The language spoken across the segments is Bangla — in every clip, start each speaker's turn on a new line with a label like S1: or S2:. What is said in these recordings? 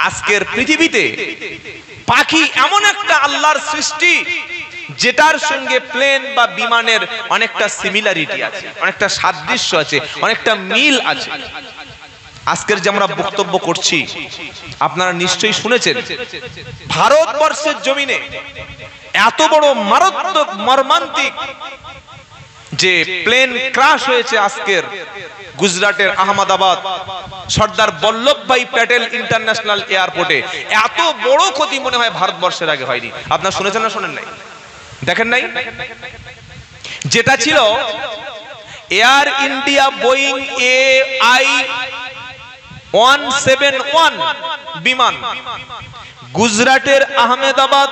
S1: আজকের পৃথিবীতে পাখি এমন একটা আল্লাহর সৃষ্টি যেটার সঙ্গে প্লেন বা বিমানের অনেকটা সিমিলারিটি আছে, অনেকটা সাদৃশ্য আছে, অনেকটা মিল আছে। আজকের যে আমরা বক্তব্য করছি আপনারা নিশ্চয়ই শুনেছেন, ভারতবর্ষের জমিনে এত বড় মারাত্মক মর্মান্তিক যে প্লেন ক্রাশ হয়েছে আজকের গুজরাটের আহমেদাবাদ সর্দার বল্লভভাই প্যাটেল ইন্টারন্যাশনাল এয়ারপোর্টে, এত বড় ক্ষতি মনে হয় ভারতবর্ষের আগে হয়নি। আপনারা শুনেছেন না শোনেন নাই? দেখেন নাই? যেটা ছিল এয়ার ইন্ডিয়া বোয়িং AI-171 বিমান গুজরাটের আহমেদাবাদ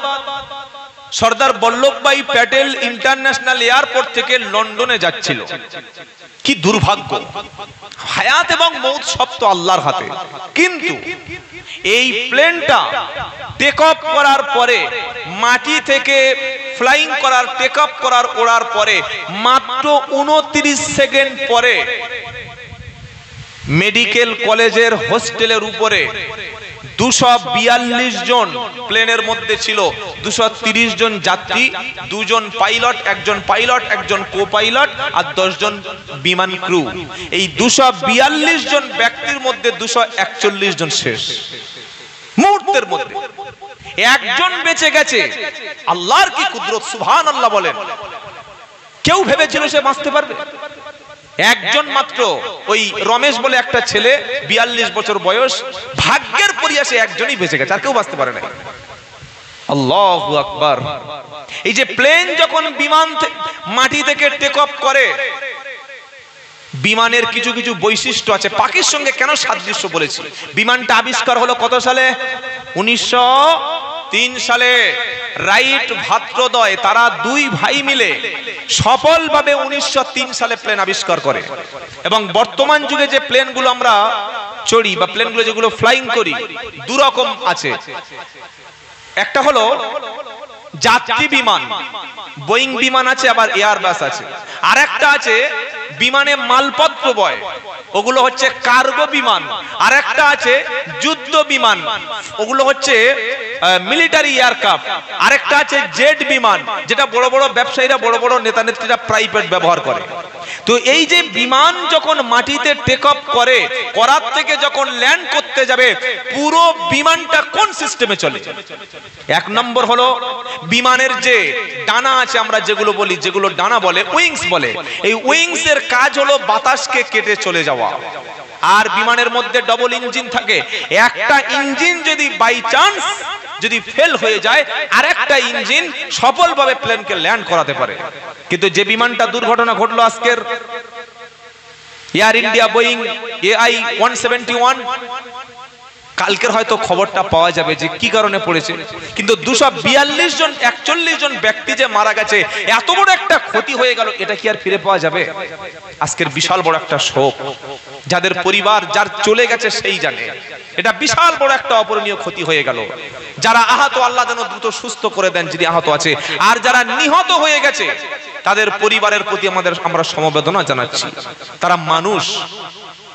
S1: সর্দার বল্লভভাই প্যাটেল ইন্টারন্যাশনাল এয়ারপোর্ট থেকে লন্ডনে যাচ্ছিল। কি দুর্ভাগ্য! হায়াত এবং মৌত সব তো আল্লাহর হাতে, কিন্তু এই প্লেনটা টেক অফ করার পরে, মাটি থেকে ফ্লাইং করার, টেক অফ করার, ওড়ার পরে মাত্র 29 সেকেন্ড পরে মেডিকেল কলেজের হোস্টেলের উপরে 242 জন প্লেনের মধ্যে ছিল, 230 জন যাত্রী, 2 জন পাইলট, একজন কো পাইলট আর 10 জন বিমান ক্রু। এই 242 জন ব্যক্তির মধ্যে 241 জন শেষ মুহূর্তের মধ্যে। একজন বেঁচে গেছে। আল্লাহর কি কুদরত! সুবহানাল্লাহ বলেন। কেউ ভেবেছিল সে বাঁচতে পারবে? একজন মাত্র, ওই রমেশ বলে একটা ছেলে, 42 বছর বয়স, ভাগ্যের পরিহাসে একজনই বেঁচে গেছে, আর কেউ বাঁচতে পারে না। আল্লাহু আকবার। এই যে প্লেন যখন বিমান মাটি থেকে টেক অফ করে, বিমানের কিছু কিছু বৈশিষ্ট্য আছে। পাখির সঙ্গে কেন সাদৃশ্য বলেছি? বিমানটা আবিষ্কার হলো কত সালে? 1903 সালে। রাইট ভ্রাতৃদ্বয়, তারা 2 ভাই মিলে সফলভাবে 1903 সালে প্লেন আবিষ্কার করে। এবং বর্তমান যুগে যে প্লেনগুলো আমরা চড়ি বা প্লেনগুলো যেগুলো ফ্লাইং করি, 2 রকম আছে। একটা হলো যাত্রী বিমান, বোয়িং বিমান আছে, আবার এয়ারবাস আছে। আর একটা আছে বিমানে মালপত্র বয়, ওগুলো হচ্ছে কার্গো বিমান। আর একটা আছে যুদ্ধ বিমান, ওগুলো হচ্ছে মিলিটারি এয়ারক্রাফট। আরেকটা আছে জেট বিমান, যেটা বড় বড় ব্যবসায়ীরা, বড় বড় নেতা নেত্রীরা প্রাইভেট ব্যবহার করে। তো এই যে বিমান যখন মাটিতে টেক অফ করে, করার থেকে যখন ল্যান্ড করতে যাবে, পুরো বিমানটা কোন সিস্টেমে চলে? 1 নম্বর হলো বিমানের যে ডানা আছে, আমরা যেগুলো বলি, যেগুলো ডানা বলে, উইংস বলে। এই উইংস এর কাজ হলো বাতাসকে কেটে চলে যাওয়া। আর বিমানের মধ্যে ডবল ইঞ্জিন থাকে। একটা ইঞ্জিন যদি বাই চান্স যদি ফেল হয়ে যায়, আরেকটা ইঞ্জিন সফলভাবে প্লেনকে ল্যান্ড করাতে পারে। কিন্তু যে বিমানটা দুর্ঘটনা ঘটলো আজকের, এয়ার ইন্ডিয়া বোয়িং AI-171, কালকের হয়তো খবরটা পাওয়া যাবে যে কি কারণে পড়েছে। কিন্তু 242 জন, 41 জন ব্যক্তি যে মারা গেছে, এত বড় একটা ক্ষতি হয়ে গেল, এটা কি আর ফিরে পাওয়া যাবে? আজকের বিশাল বড় একটা শোক। যাদের পরিবার, যার চলে গেছে সেই জানে। এটা বিশাল বড় একটা অপূরণীয় ক্ষতি হয়ে গেল। যারা আহত, আল্লাহ যেন দ্রুত সুস্থ করে দেন যদি আহত আছে। আর যারা নিহত হয়ে গেছে, তাদের পরিবারের প্রতি আমরা সমবেদনা জানাচ্ছি।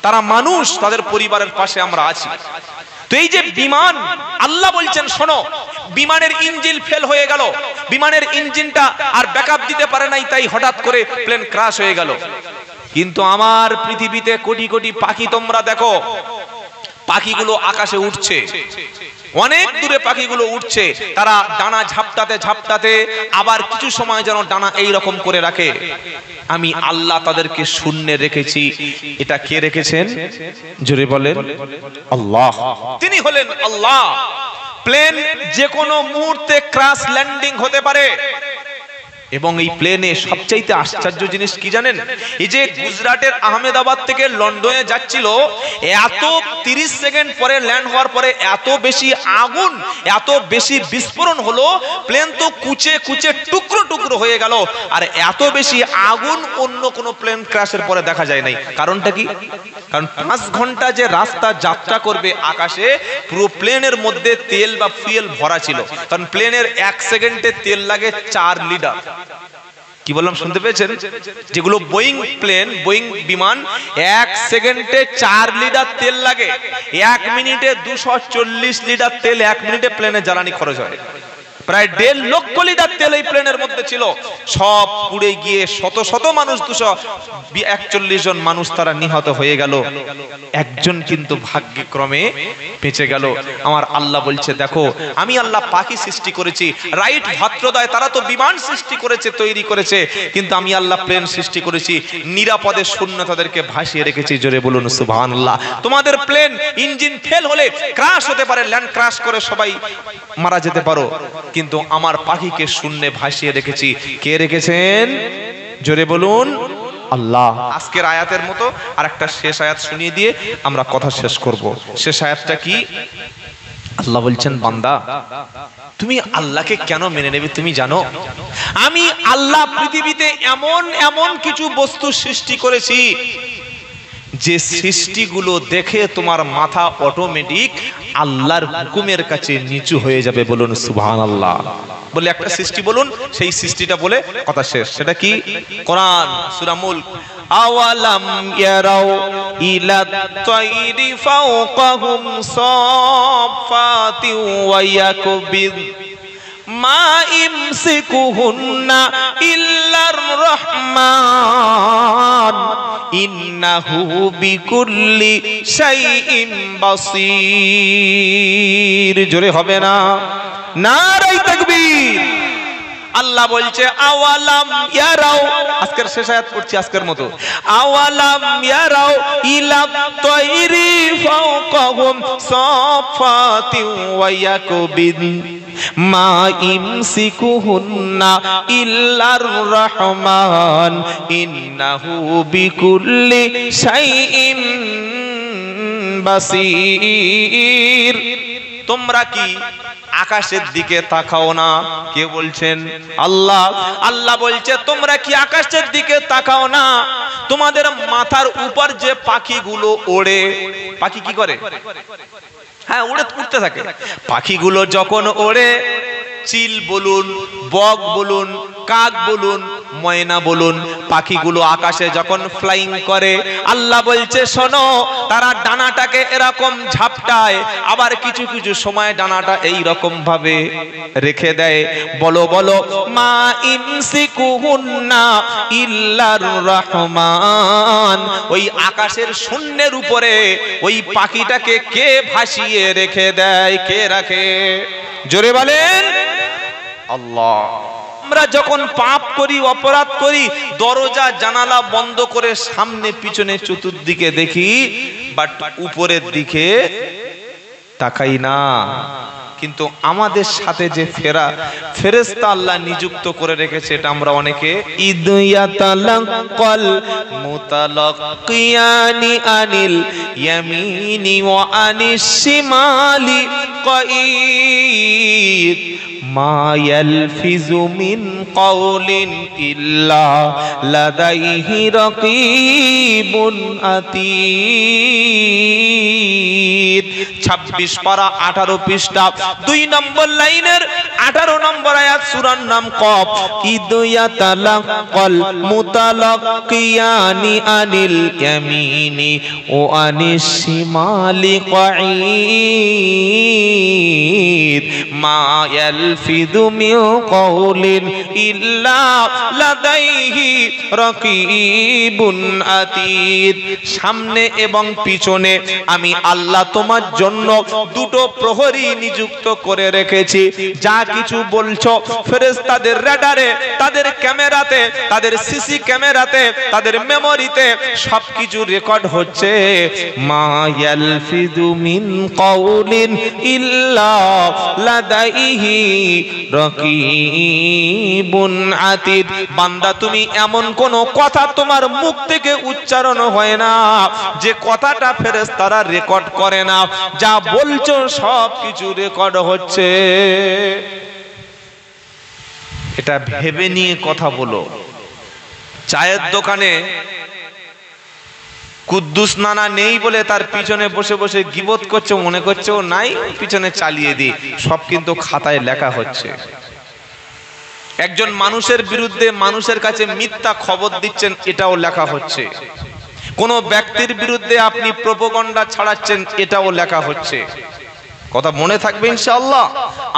S1: তারা মানুষ, তাদের পরিবারের পাশে আমরা আছি। তো এই যে বিমান, আল্লাহ বলছেন শোনো, বিমানের ইঞ্জিন ফেল হয়ে গেল, বিমানের ইঞ্জিনটা আর ব্যাকআপ দিতে পারে নাই, তাই হঠাৎ করে প্লেন ক্র্যাশ হয়ে গেল। কিন্তু আমার পৃথিবীতে কোটি কোটি পাখি, তোমরা দেখো, পাখিগুলো আকাশে উঠছে, অনেক দূরে পাখিগুলো উঠছে। তারা ডানা ঝাপটাতে ঝাপটাতে আবার কিছু সময় যেন ডানা এই রকম করে রাখে। আমি আল্লাহ তাদেরকে শূন্যে রেখেছি। এটা কে রেখেছেন? জোরে বলেন। আল্লাহ। তিনি হলেন আল্লাহ। প্লেন যে কোনো মুহূর্তে ক্র্যাশ ল্যান্ডিং হতে পারে। এবং এই প্লেনে সবচাইতে আশ্চর্য জিনিস কি জানেন? এই যে গুজরাটের আহমেদাবাদ থেকে লন্ডনে যাচ্ছিল, এত 30 সেকেন্ড পরে ল্যান্ড হওয়ার পরে এত বেশি আগুন, এত বেশি বিস্ফোরণ হলো, প্লেন তো কুচে কুচে টুকরো টুকরো হয়ে গেল। আর এত বেশি আগুন অন্য কোনো প্লেন ক্র্যাশের পরে দেখা যায় নাই। কারণটা কি? কারণ 5 ঘন্টা যে রাস্তা যাত্রা করবে আকাশে, পুরো প্লেনের মধ্যে তেল বা ফুয়েল ভরা ছিল। কারণ প্লেনের 1 সেকেন্ডে তেল লাগে 4 লিটার। কি বললাম শুনতে পেয়েছেন? যেগুলো বোয়িং প্লেন, বোয়িং বিমান 1 সেকেন্ডে 4 লিটার তেল লাগে, 1 মিনিটে 240 লিটার তেল 1 মিনিটে প্লেনে জ্বালানি খরচ হয়। প্রায় 1.5 লক্ষ লিটার তেল এই প্লেনের মধ্যে ছিল, সব পুড়ে গিয়ে শত শত মানুষ, 241 জন মানুষ তারা নিহত হয়ে গেল, একজন কিন্তু ভাগ্যক্রমে বেঁচে গেল। আমার আল্লাহ বলছে দেখো আমি আল্লাহ পাখি সৃষ্টি করেছি, রাইট ভাত্রদয় তারা তো বিমান সৃষ্টি করেছে, তৈরি করেছে, কিন্তু আমি আল্লাহ প্লেন সৃষ্টি করেছি, নিরাপদে শূন্য তাদেরকে ভাসিয়ে রেখেছি। জোরে বলুন সুবহানাল্লাহ। তোমাদের প্লেন ইঞ্জিন ফেল হলে ক্রাশ হতে পারে, ল্যান্ড ক্রাশ করে সবাই মারা যেতে পারো, কিন্তু আমার পাখিকে শূন্যে ভাসিয়ে রেখেছি। কে রেখেছেন? জোরে বলুন আল্লাহ। আজকের আয়াতের মতো আর একটা শেষ আয়াত শুনিয়ে দিয়ে আমরা কথা শেষ করব। শেষ আয়াতটা কি? আল্লাহ বলছেন বান্দা তুমি আল্লাহকে কেন মেনে নেবে তুমি জানো? আমি আল্লাহ পৃথিবীতে এমন এমন কিছু বস্তু সৃষ্টি করেছি যে সৃষ্টিগুলো দেখে তোমার মাথা অটোমেটিক আল্লাহর হুকুমের কাছে নিচু হয়ে যাবে। বলুন সুবহানাল্লাহ। বলে একটা সৃষ্টি বলুন, সেই সৃষ্টিটা বলে কথা শেষ। সেটা কি? কোরআন সূরা মুলক, আওয়ালাম ইয়ারাউ ইলাত তাইরি ফাওকাহুম সাফাতি ওয়া ইয়াকবিদ মা ইমসিকুহুন্না ইল্লার রহমান ইন্নাহু বিকুল্লি শাইইন বাসীর। জোরে হবে না? নারে তাকবীর। আল্লাহ বলছে আওয়ালাম ইয়ারাও, আজকের শেষ আয়াত পড়ছি আজকের মতো, আওয়ালাম ইয়ারাও ইলাত তাইরি ফাওকাহুম সাফাতি ওয়া ইয়াকবিদ মা ইমসিকুহুন্না ইল্লার রহমান ইন্নাহু বিকুল্লি শাইইন বাসীর। তোমরা কি আকাশের দিকে তাকাও না? কে বলছেন? আল্লাহ। আল্লাহ বলছে তোমরা কি আকাশের দিকে তাকাও না? তোমাদের মাথার উপর যে পাখিগুলো ওড়ে, পাখি কি করে? হ্যাঁ, উড়তে থাকে। পাখিগুলো যখন ওড়ে, চিল বলুন, বক বলুন, কাক বলুন, ময়না বলুন, পাখিগুলো আকাশে যখন ফ্লাইং করে, আল্লাহ বলছে শোনো, তারা ডানাটাকে এরকম ঝাপটায়, আবার কিছু কিছু সময় ডানাটা এই রকম ভাবে রেখে দেয়। বলো বলো, মা ইমসিকুহুন্না ইল্লার রহমান। ওই আকাশের শূন্যের উপরে ওই পাখিটাকে কে ভাসিয়ে রেখে দেয়? কে রাখে? জোরে বলেন আল্লাহ। আমরা যখন পাপ করি, অপরাধ করি, দরজা জানালা বন্ধ করে সামনে পিছনে চতুর্দিকে দেখি, বাট উপরের দিকে তাকাই না। কিন্তু আমাদের সাথে যে ফেরেশতা আল্লাহ নিযুক্ত করে রেখেছে, এটা আমরা অনেকে ইদ ইয়াতালাক্কাল মুতালাক্কিয়ানি আনিল ইয়ামিনি ওয়া আনিশ শিমালি কাঈদ মা ইয়ালফিজু মিন কাওলিন ইল্লা লাদাইহি রাকীবুন আতীদ। 26 পারা 18 পৃষ্ঠা 2 নম্বর লাইনের 18 নম্বর আয়াত, সূরার নাম কফ। ইদ ইয়াতালাক্কাল মুতালাক্কিয়ানি আনিল ইয়ামিনি ওয়া আনিশ শিমালি কাঈদ মা ইয়ালফিযু মিন কাওলিন ইল্লা লাদাইহি রাকীবুন আতীদ। সামনে এবং পিছনে আমি আল্লাহ তোমার জন্য দুটো প্রহরী নিযুক্ত করে রেখেছি। যা কিছু বলছো ফেরেশতাদের রাডারে, তাদের ক্যামেরাতে, তাদের সিসি ক্যামেরাতে, তাদের মেমোরিতে সবকিছু রেকর্ড হচ্ছে। মা ইয়ালফিযু মিন কাওলিন ইল্লা লাদাইহি রাকীবুন আতীদ। বান্দা তুমি এমন কোন কথা তোমার মুখ থেকে উচ্চারণ হয় না যে কথাটা ফেরেশতারা রেকর্ড করে না। যা বলছো সব কিছু রেকর্ড হচ্ছে। এটা ভেবে নিয়ে কথা বলো। চায়ের দোকানে কুদ্দুস নানা নেই বলে তার পিছনে বসে বসে গীবত করছে, মনে করছে ও নাই, পিছনে চালিয়ে দি। সব কিন্তু খাতায় লেখা হচ্ছে। একজন মানুষের বিরুদ্ধে মানুষের কাছে মিথ্যা খবর দিচ্ছেন, এটাও লেখা হচ্ছে। কোন ব্যক্তির বিরুদ্ধে আপনি প্রোপাগান্ডা ছড়াচ্ছেন, এটাও লেখা হচ্ছে। কথা মনে থাকবে ইনশাআল্লাহ।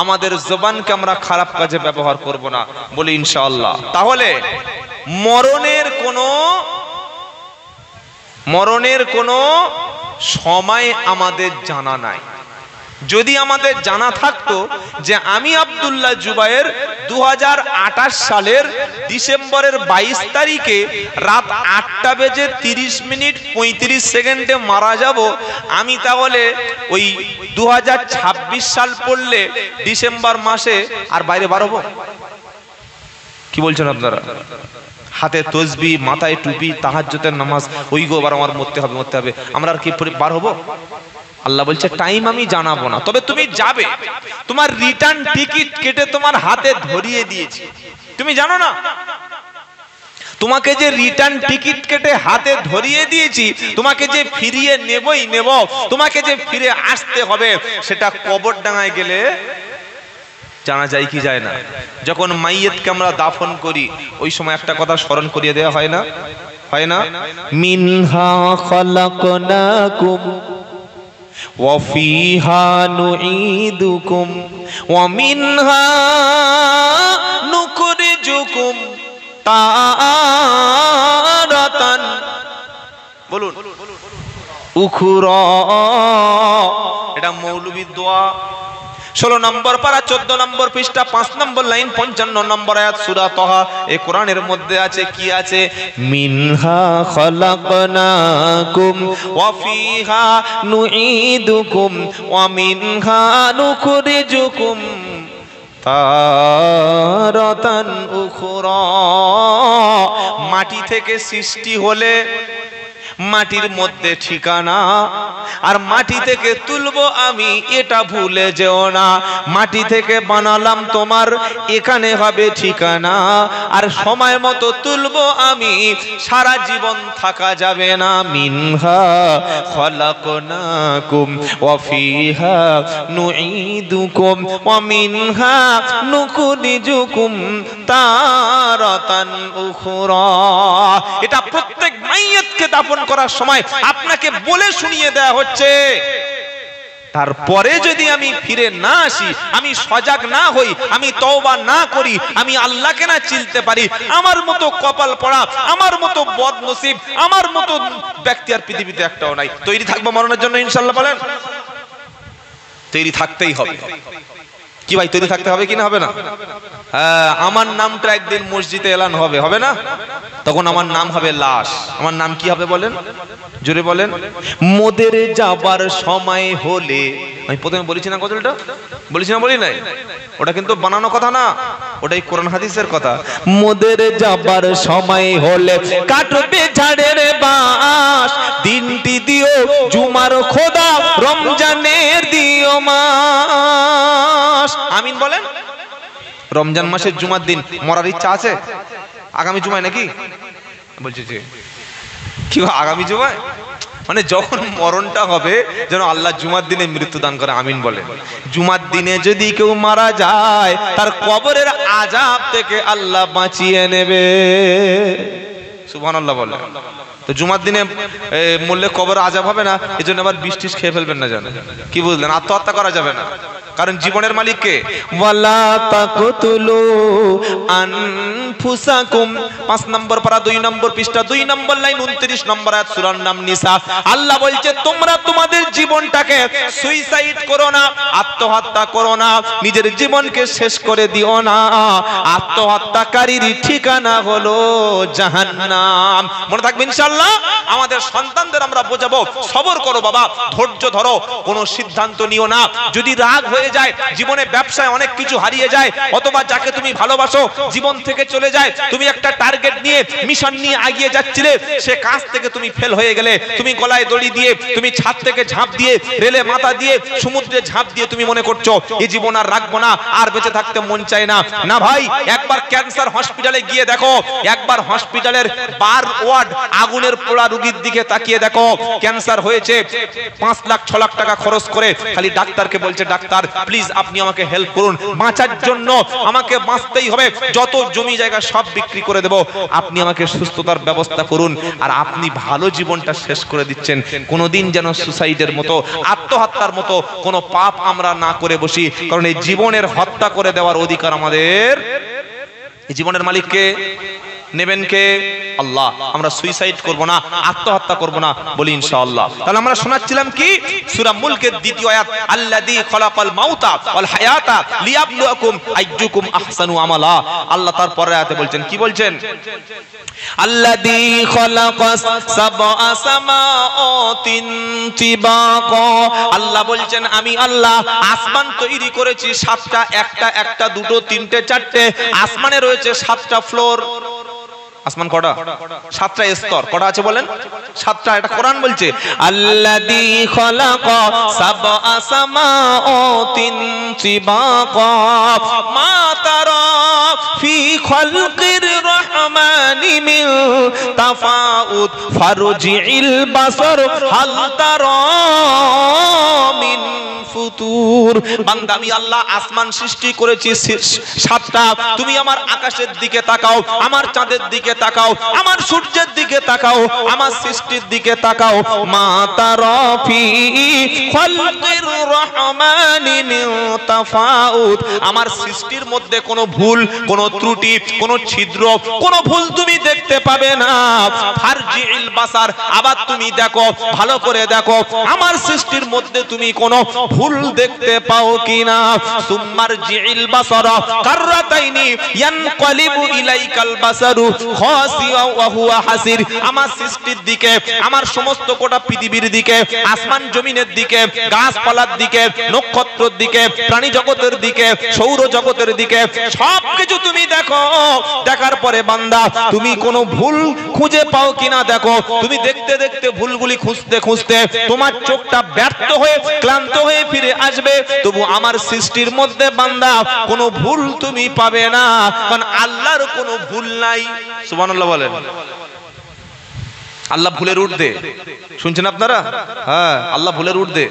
S1: আমাদের জবানকে আমরা খারাপ কাজে ব্যবহার করব না, বলি ইনশাআল্লাহ। তাহলে মরণের কোনো সময় আমাদের জানা নাই। যদি আমাদের জানা থাকতো যে আমি আব্দুল্লাহ জুবায়ের 2028 সালের ডিসেম্বরের 22 তারিখে রাত 8:30:35 মারা যাব, আমি তাহলে ওই 2026 সাল পড়লে ডিসেম্বর মাসে আর বাইরে বার হবো? কি বলছেন আপনারা? হাতে তসবি, মাথায় টুপি, তাহাজ্জুদের নামাজ, ওই গো বার আমার মরতে হবে, আমরা আর কি বার হবো? আল্লাহ বলছে টাইম আমি জানাবো না, তবে তুমি যাবে। তোমার রিটার্ন টিকিট কেটে তোমার হাতে ধরিয়ে দিয়েছি, তুমি জানো না? তোমাকে যে রিটার্ন টিকিট কেটে হাতে ধরিয়ে দিয়েছি, তোমাকে যে ফিরিয়ে নেবই নেব, তোমাকে যে ফিরে আসতে হবে, সেটা কবরডাঙ্গায় গেলে জানা যায় কি যায় না? যখন মাইয়িতকে আমরা দাফন করি, ওই সময় একটা কথা স্মরণ করিয়ে দেওয়া হয় না? হয় না? মিনহা খালাকনাকুম ওয়া ফিহা নুঈদুকুম ওয়া মিনহা নুখরিজুকুম তারাতান, বলুন, উখরা। এটা মৌলবীর দোয়া। 16 নম্বর পারা 14 নম্বর পৃষ্ঠা 5 নম্বর লাইন 55 নম্বর আয়াত সূরা তাহা। এই কোরআনের মধ্যে আছে কি আছে? মিনহা খালাকনাকুম ওয়া ফিহা নুঈদুকুম ওয়া মিনহা নুখরিজুকুম তারাতান উখরা। মাটি থেকে সৃষ্টি হলে মাটির মধ্যে ঠিকানা, আর মাটি থেকে তুলবো আমি, এটা ভুলে যেও না। মাটি থেকে বানালাম তোমার, এখানে হবে ঠিকানা, আর সময় মতো তুলবো আমি, সারা জীবন থাকা যাবে না। মিনহা খালাকনাকুম ওয়া ফিহা নুঈদুকুম ওয়া মিনহা নুখরিজুকুম তারাতান উখরা। এটা প্রত্যেক মাইয়িতকে দাফন করার সময় আপনাকে বলে শুনিয়ে দেয়া হচ্ছে। তারপরে যদি আমি ফিরে না আসি, আমি সজাগ না হই, আমি তওবা না করি, আমি আল্লাহকে না চিনতে পারি, আমার মতো কপাল পড়া, আমার মতো বদনসিব, আমার মতো ব্যক্তি আর পৃথিবীতে একটাও নাই। তৈরি থাকবো মরণের জন্য ইনশাআল্লাহ? বলেন, তৈরি থাকতেই হবে। কি ভাই, তৈরি থাকতে হবে কি না হবে না? হ্যাঁ, আমার নামটা একদিন মসজিদে এলান হবে, হবে না? তখন আমার নাম হবে লাশ। আমার নাম কি হবে বলেন? জোরে বলেন। মোদের যাবার সময় হলে, আমি প্রথমে বলেছি না গজলটা? বলেছি না? বলি নাই? ওটা কিন্তু বানানো কথা না, ওটাই কোরআন হাদিসের কথা। মোদের যাবার সময় হলে কাটবে ঝাড়ের বাঁশ, দিনটি দিও জুমার খোদা, রমজানের দিও মাস। আমিন বলেন। রমজান মাসের জুমার দিন মরার ইচ্ছা আছে? আগামী জুমায় নাকি? বলছি যে কি আগামী জুমায়, মানে যখন মরণটা হবে যেন আল্লাহ জুমার দিনে মৃত্যু দান করে। আমিন বলে। জুমার দিনে যদি কেউ মারা যায়, তার কবরের আযাব থেকে আল্লাহ বাঁচিয়ে নেবে। সুবহানাল্লাহ বলে। তো জুমার দিনে মরলে কবর আযাব হবে না, এজন্য আবার বৃষ্টি খেয়ে ফেলবেন না, জানেন? কি বুঝলেন? আত্মহত্যা করা যাবে না, কারণ জীবনের মালিক কে? ওয়ালা তাকতুলু আনফুসাকুম। 5 নম্বর পারা 2 নম্বর পৃষ্ঠা 2 নম্বর লাইন 29 নম্বর আয়াত সূরার নাম নিসা। আল্লাহ বলছে তোমরা তোমাদের জীবনটাকে সুইসাইড করো না, আত্মহত্যা করো না, নিজের জীবনকে শেষ করে দিও না। আত্মহত্যাকারীর ঠিকানা হলো জাহান্নাম। মনে থাকবে ইনশাআল্লাহ। আমাদের সন্তানদের আমরা বোঝাবো, সবর করো বাবা, ধৈর্য ধরো, কোনো সিদ্ধান্ত নিও না। যদি রাগ হয়ে যায়, জীবনে ব্যবসায় অনেক কিছু হারিয়ে যায়, অথবা যাকে তুমি ভালোবাসো জীবন থেকে চলে যায়, তুমি একটা টার্গেট নিয়ে মিশন নিয়ে এগিয়ে যাচ্ছিলে, সে কাজ থেকে তুমি ফেল হয়ে গেলে, তুমি গলায় দড়ি দিয়ে, তুমি ছাদ থেকে ঝাঁপ দিয়ে, রেলে মাথা দিয়ে, সমুদ্রে ঝাঁপ দিয়ে তুমি মনে করছো এই জীবন আর রাখবো না, আর বেঁচে থাকতে মন চায় না। না ভাই, একবার ক্যান্সার হসপিটালে গিয়ে দেখো, একবার হসপিটালের বার ওয়ার্ড আগুনের পোড়া রোগীর দিকে তাকিয়ে দেখো। ক্যান্সার হয়েছে, 5 লাখ 6 লাখ টাকা খরচ করে খালি ডাক্তারকে বলছে ডাক্তার প্লিজ আপনি আমাকে হেল্প করুন, বাঁচার জন্য আমাকে বাঁচতেই হবে, যত জমি জায়গা সব বিক্রি করে দেব, আপনি আমাকে সুস্থতার ব্যবস্থা করুন। আর আপনি ভালো জীবনটা শেষ করে দিচ্ছেন, কোনোদিন যেন সুসাইডের মতো, আত্মহত্যার মতো কোনো পাপ আমরা না করে বসি, কারণ এই জীবনের হত্যা করে দেওয়ার অধিকার আমাদের। এই জীবনের মালিককে নেবেন কে? আল্লাহ। আমরা সুইসাইড করব না, আত্মহত্যা করব না, বলি ইনশাআল্লাহ। তাহলে আমরা শোনাচ্ছিলাম কি সূরা মুলকের দ্বিতীয় আয়াত, আল্লাযী খালাকাল মাউতা ওয়াল হায়াতা লিয়াবলুয়াকুম আইয়ুকুম আহসানু আমালা। আল্লাহ তার পরের আয়াতে বলছেন, কি বলছেন? আল্লাযী খালাকাস সাবআ সামাওয়াতিন তিবাকা। আল্লাহ বলছেন আমি আল্লাহ আসমান তৈরি করেছি সাতটা, একটা একটা দুটো তিনটে চারটে, আসমানে রয়েছে সাতটা ফ্লোর। আসমান কটা? সাতটা স্তর। কটা আছে বলেন? সাতটা। এটা কোরআন বলছে আল্লাযী খালাকা সাবআ সামাওয়াতিন তিবাকা মা তারা ফি খালকির রহমানি মিন তাফাউত ফারজি'ল বাসার হাল তারা মিন ফুতুর। বান্দা আমি আল্লাহ আসমান সৃষ্টি করেছি সাতটা, তুমি আমার আকাশের দিকে তাকাও, আমার চাঁদের দিকে তাকাও, আমার সূর্যের দিকে তাকাও, আমার সৃষ্টির দিকে তাকাও। মা তারা ফি খালকির রহমানি মিন তাফাউত, আমার সৃষ্টির মধ্যে কোনো ভুল, কোনো ত্রুটি, কোনো ছিদ্র, কোনো ভুল তুমি দেখতে পাবে না। ফারজি'ল বাসার, আবার তুমি দেখো, ভালো করে দেখো আমার সৃষ্টির মধ্যে তুমি কোনো ভুল দেখতে পাও কিনা। সুম্মারজি'ল বাসারা কাররাতাইনি ইয়ানকালিবু ইলাইকাল বাসারু খাসিয়া ওয়া হুয়া হাসির। আমার সৃষ্টির দিকে, আমার সমস্ত গোটা পৃথিবীর দিকে, আসমান জমিনের দিকে, গাছপালার দিকে, নক্ষত্রের দিকে, প্রাণী জগতের দিকে, সৌর জগতের দিকে, সবকিছু তুমি দেখো। দেখার পরে বান্দা তুমি কোনো ভুল খুঁজে পাও কিনা দেখো। তুমি দেখতে দেখতে ভুলগুলি খুঁজতে খুঁজতে তোমার চোখটা ব্যর্থ হয়ে ক্লান্ত হয়ে ফিরে আসবে, তবু আমার সৃষ্টির মধ্যে বান্দা কোনো ভুল তুমি পাবে না, কারণ আল্লাহর কোনো ভুল নাই। সুবহানাল্লাহ বলেন। আল্লাহ ভুলের ঊর্ধ্বে। শুনছেন আপনারা? হ্যাঁ, আল্লাহ ভুলের ঊর্ধ্বে।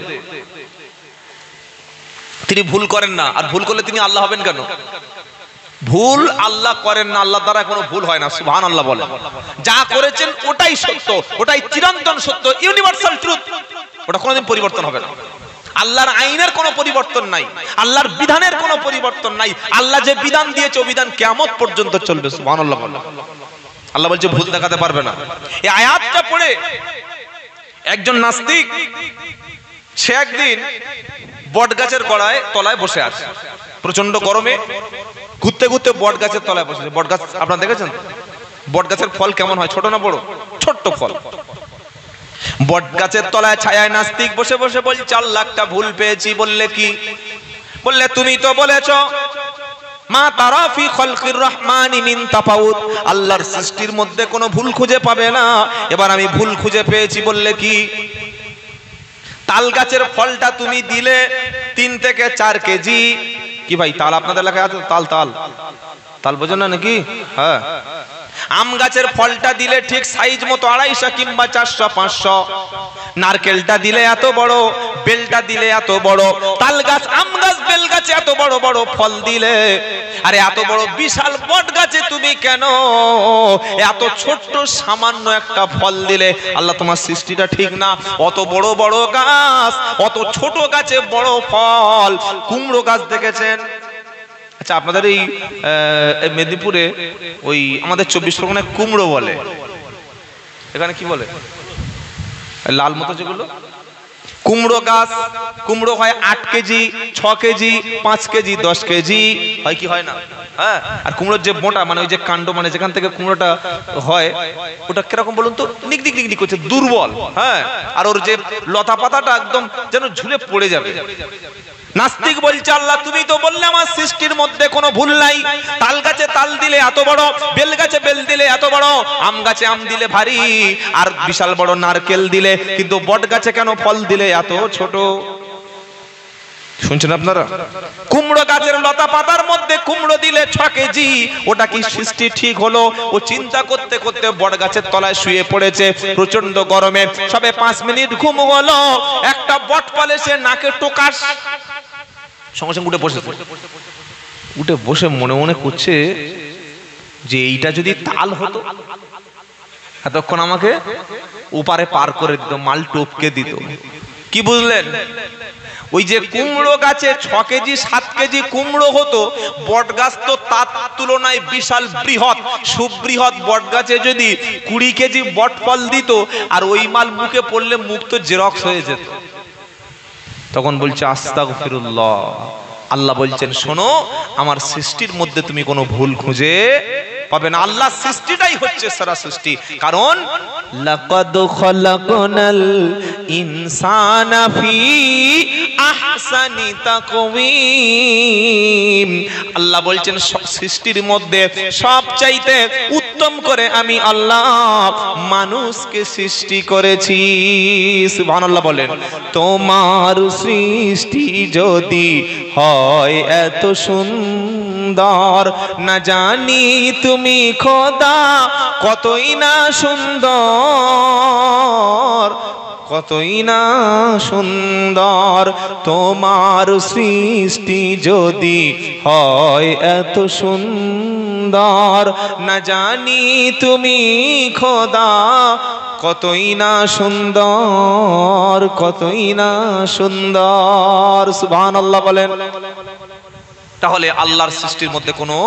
S1: তিনি ভুল করেন না, আর ভুল করলে তিনি আল্লাহ হবেন কেন? ভুল আল্লাহ করেন না, আল্লাহ দ্বারা কোনো ভুল হয় না। সুবহানাল্লাহ বলেন। যা করেছেন ওটাই সত্য, ওটাই চিরন্তন সত্য, ইউনিভার্সাল ট্রুথ, ওটা কোনোদিন পরিবর্তন হবে না। আল্লাহর আইনের কোনো পরিবর্তন নাই, আল্লাহর বিধানের কোনো পরিবর্তন নাই। আল্লাহ যে বিধান দিয়েছে ও বিধান কিয়ামত পর্যন্ত চলবে। সুবহানাল্লাহ বলেন। আল্লাহ বলছে ভুল দেখাতে পারবে না। এই আয়াতটা পড়ে একজন নাস্তিক, সে একদিন বট গাছের গোড়ায় তলায় বসে আছে, প্রচন্ড গরমে ঘুরতে ঘুরতে বট গাছের তলায় বসেছে। বট গাছ আপনারা দেখেছেন? বট গাছের ফল কেমন হয়? ছোট না বড়? ছোট্ট ফল। বট গাছের তলায় ছায়ায় নাস্তিক বসে বসে বলছে আল্লাহটা ভুল পেয়েছি। বললে কি? বললে তুমি তো বলেছো মা তারা ফি খালকির রহমানি মিন তাফাউত, আল্লাহর সৃষ্টির মধ্যে কোনো ভুল খুঁজে পাবে না। এবার আমি ভুল খুঁজে পেয়েছি। বললে কি? তাল গাছের ফলটা তুমি দিলে 3 থেকে 4 কেজি। কি ভাই, তাল আপনাদের এলাকায় আছে? তাল তাল তাল বোঝেন না নাকি? হ্যাঁ। আম গাছের ফলটা দিলে ঠিক সাইজ মতো 250 কিংবা 400 500। নারকেলটা দিলে এত বড়, বেলটা দিলে এত বড়। তাল গাছ, আম গাছ, বেল গাছে এত বড় বড় ফল দিলে, আরে এত বড় বিশাল বট গাছে তুমি কেন এত ছোট্ট সামান্য একটা ফল দিলে? আল্লাহ তোমার সৃষ্টিটা ঠিক না। অত বড় বড় গাছ, অত ছোট গাছে বড় ফল। কুমড়ো গাছ দেখেছেন? আচ্ছা, আপনাদের এই মেদিনীপুরে ওই আমাদের 24 পরগনায় কুমড়ো বলে, এখানে কি বলে? লাল মতো যেগুলো কুমড়ো গাছ, কুমড়ো হয় 8 কেজি, 6 কেজি, 5 কেজি, 10 কেজি, হয় কি হয় না? হ্যাঁ। আর কুমড়োর যে মোটা, মানে ওই যে কাণ্ড, মানে যেখান থেকে কুমড়োটা হয়, ওটা কিরকম বলুন তো? নিকদিক নিকদিক করছে, দুর্বল। হ্যাঁ। আর ওর যে লতা পাতাটা একদম যেন ঝুলে পড়ে যাবে। নাস্তিক বলছে আল্লাহ তুমি তো বললে আমার সৃষ্টির মধ্যে কোনো ভুল নাই। তাল গাছে তাল দিলে এত বড়, বেল গাছে বেল দিলে এত বড়, আম গাছে আম দিলে ভারী, আর বিশাল বড় নারকেল দিলে, কিন্তু বট গাছে কেন ফল দিলে এত ছোট? শুনছেন আপনারা? কুমড়ো গাছের লতা পাতার মধ্যে কুমড়ো দিলে 6 কেজি, ওটা কি সৃষ্টি ঠিক হলো? ও চিন্তা করতে করতে বট গাছের তলায় শুয়ে পড়েছে প্রচন্ড গরমে। সবে 5 মিনিট ঘুম হলো, একটা বট পালে সে নাকে টোকাস, সঙ্গে সঙ্গে উঠে বসে মনে মনে করছে যে এইটা যদি তাল হতো, এতক্ষণ আমাকে ওপারে পার করে দিত, মাল টপকে দিত। কি বুঝলেন? ওই যে কুমড়ো গাছে 6 কেজি 7 কেজি কুমড়ো হতো, বট গাছ তো তার তুলনায় বিশাল বৃহৎ, সুবৃহৎ বট গাছে যদি 20 কেজি বট ফল দিত, আর ওই মাল মুখে পড়লে মুখ তো জেরক্স হয়ে যেত। তখন বলছে আস্তাগফিরুল্লাহ। আল্লাহ বলছেন শোনো, আমার সৃষ্টির মধ্যে তুমি কোনো ভুল খুঁজে পাবে না। আল্লাহ সৃষ্টিটাই হচ্ছে সারা সৃষ্টি। কারণ লাকাদ খালাকনাল ইনসানা ফি আহসানি তাকওয়িম। আল্লাহ বলছেন সৃষ্টির মধ্যে সবচাইতে উত্তম করে আমি আল্লাহ মানুষকে সৃষ্টি করেছি। সুবহানাল্লাহ বলেন। তোমার সৃষ্টি যদি হয় এত সুন্দর, না জানি তুমি খোদা কতই না সুন্দর, কতই না সুন্দর। তোমার সৃষ্টি যদি হয় এত সুন্দর, না জানি তুমি খোদা কতই না সুন্দর, কতই না সুন্দর। সুবহানাল্লাহ বলেন। তাহলে আল্লাহর সৃষ্টির মধ্যে কোনো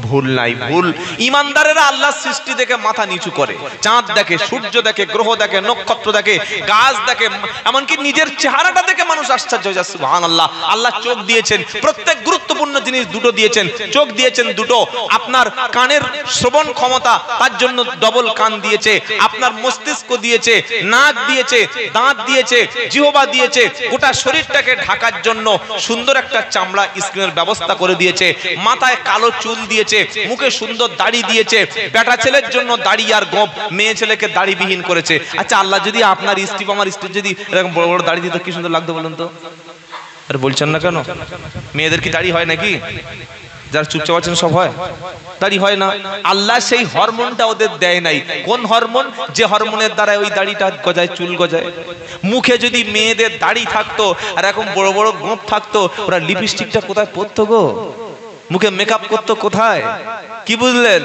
S1: ভুল নাই। ভুল ইমানদারেরা আল্লাহর সৃষ্টি দেখে মাথা নিচু করে, চাঁদ দেখে, সূর্য দেখে, গ্রহ দেখে, নক্ষত্র দেখে, গাছ দেখে, এমনকি নিজের চেহারাটা দেখে মানুষ আশ্চর্য হয়ে যায়। সুবহানাল্লাহ। আল্লাহ চোখ দিয়েছেন, প্রত্যেক গুরুত্বপূর্ণ জিনিস দুটো দিয়েছেন। চোখ দিয়েছেন দুটো, আপনার কানের শ্রবণ ক্ষমতা তার জন্য ডবল কান দিয়েছে, আপনার মস্তিষ্ক দিয়েছে, নাক দিয়েছে, দাঁত দিয়েছে, জিহ্বা দিয়েছে, গোটা শরীরটাকে ঢাকার জন্য সুন্দর একটা চামড়া স্ক্রিনের ব্যবস্থা করে দিয়েছে, মাথায় কালো চুল দিয়েছে, মুখে সুন্দর দাড়ি দিয়েছে। বেটা ছেলের জন্য দাড়ি আর গোঁফ, মেয়ে ছেলেকে দাড়িবিহীন করেছে। আচ্ছা, আল্লাহ যদি আপনার স্ত্রী বা আমার স্ত্রী যদি এরকম বড় বড় দাড়ি দিত কি সুন্দর লাগতো বলুন তো? আরে বলছেন না কেন? মেয়েদের কি দাড়ি হয় নাকি? যারা চুপচাপ আছেন সব হয়? দাড়ি হয় না। আল্লাহ সেই হরমোনটা ওদের দেয় নাই। কোন হরমোন? যে হরমোনের দ্বারা ওই দাড়িটা গজায়, চুল গজায়। মুখে যদি মেয়েদের দাড়ি থাকতো আর এখন বড় বড় গোঁফ থাকতো, ওরা লিপস্টিকটা কোথায় পরতো গো? মুখে মেকআপ করতো কোথায়? কি বুঝলেন?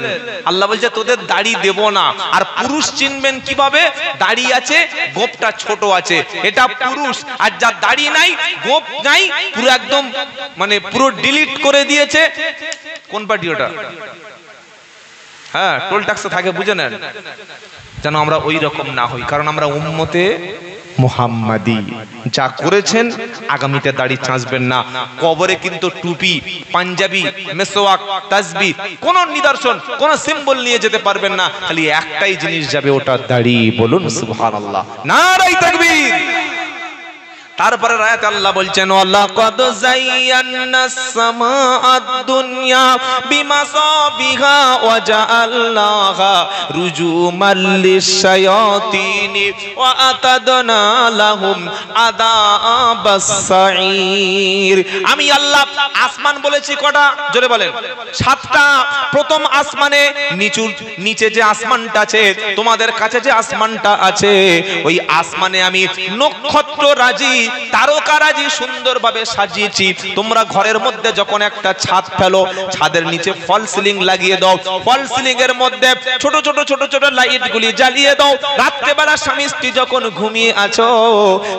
S1: আল্লাহ বলছে তোদের দাড়ি দেব না। আর পুরুষ চিনবেন কিভাবে? দাড়ি আছে, গোঁফটা ছোট আছে, এটা পুরুষ। আর যার দাড়ি নাই, গোঁফ নাই, পুরো একদম মানে পুরো ডিলিট করে দিয়েছে, কোন পার্টি ওটা? হ্যাঁ, টোল ট্যাক্স থাকে, বুঝে নেন যেন আমরা ওই রকম না হই। কারণ আমরা উম্মতে মুহাম্মাদি। যা করেছেন আগামীতে দাড়ি চাঁচবেন না। কবরে কিন্তু টুপি, পাঞ্জাবি, মেসওয়াক, তাসবিহ কোন নিদর্শন, কোন সিম্বল নিয়ে যেতে পারবেন না। খালি একটাই জিনিস যাবে, ওটা দাড়ি। বলুন সুবহানাল্লাহ, নারায়ে তাকবীর। তারপরে আয়াতে আল্লাহ বলছেন ওয়ালাকাদ যায়্যানাস সামাআদ দুনিয়া বিমাসাবিহা ওয়া জাআলনাহা রুজুমান লিশ-শায়াতিনি ওয়া আতাদনা লাহুম আযাবাস সাঈর। আমি আল্লাহ আসমান বলেছি কটা? জোরে বলেন। 7টা। প্রথম আসমানে নিচে যে আসমানটা আছে, তোমাদের কাছে যে আসমানটা আছে, ওই আসমানে আমি নক্ষত্র রাজি, তারকারাজি সুন্দরভাবে সাজিয়েছি। তোমরা ঘরের মধ্যে যখন একটা ছাদ ফেলো, ছাদের নিচে ফল সিলিং লাগিয়ে দাও, ফল সিলিং এর মধ্যে ছোট ছোট ছোট ছোট লাইট গুলি জ্বালিয়ে দাও। রাত্রে বেলা স্বামী স্ত্রী যখন ঘুমিয়ে আছো,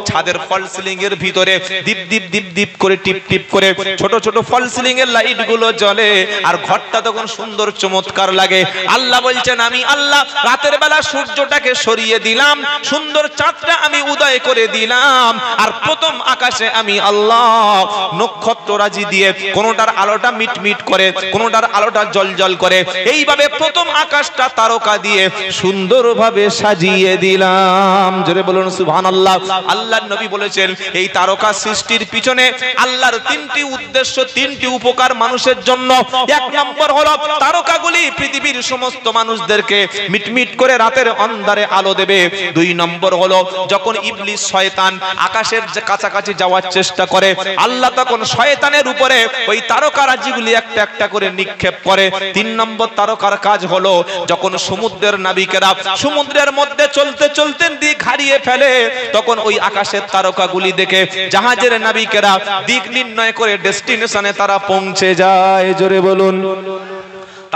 S1: ছাদের ফল সিলিং এর ভিতরে দীপ দীপ দীপ দীপ করে, টিপ টিপ করে ছোট ছোট ফল সিলিং এর লাইট গুলো জ্বলে, আর ঘরটা তখন সুন্দর চমৎকার লাগে। আল্লাহ বলছেন আমি আল্লাহ রাতের বেলা সূর্যটাকে সরিয়ে দিলাম, সুন্দর চাঁদটা আমি উদয় করে দিলাম, আর প্রথম আকাশে আমি আল্লাহ নক্ষত্র রাজি দিয়ে কোনটার আলোটা মিটমিট করে, কোনটার আলোটা জলজল করে, এইভাবে প্রথম আকাশটা তারকা দিয়ে সুন্দরভাবে সাজিয়ে দিলাম। জোরে বলুন সুবহানাল্লাহ। আল্লাহর নবী বলেছেন এই তারকা সৃষ্টির পিছনে আল্লাহর 3টি উদ্দেশ্য, 3টি উপকার মানুষের জন্য। 1 নম্বর হলো তারকাগুলি পৃথিবীর সমস্ত মানুষদেরকে মিটমিট করে রাতের অন্ধকারে আলো দেবে। 2 নম্বর হলো যখন ইবলিস শয়তান আকাশের আরশের কাছাকাছি যাওয়ার চেষ্টা করে, আল্লাহ তখন শয়তানের উপরে ওই তারকারাজিগুলি একটা একটা করে নিক্ষেপ করে। 3 নম্বর তারকার কাজ হলো, যখন সমুদ্রের নাবিকেরা সমুদ্রের মধ্যে চলতে চলতে দিক হারিয়ে ফেলে, তখন ওই আকাশের তারকাগুলি দেখে জাহাজের নাবিকেরা দিক নির্ণয় করে ডেস্টিনেশনে তারা পৌঁছে যায়। জোরে বলুন।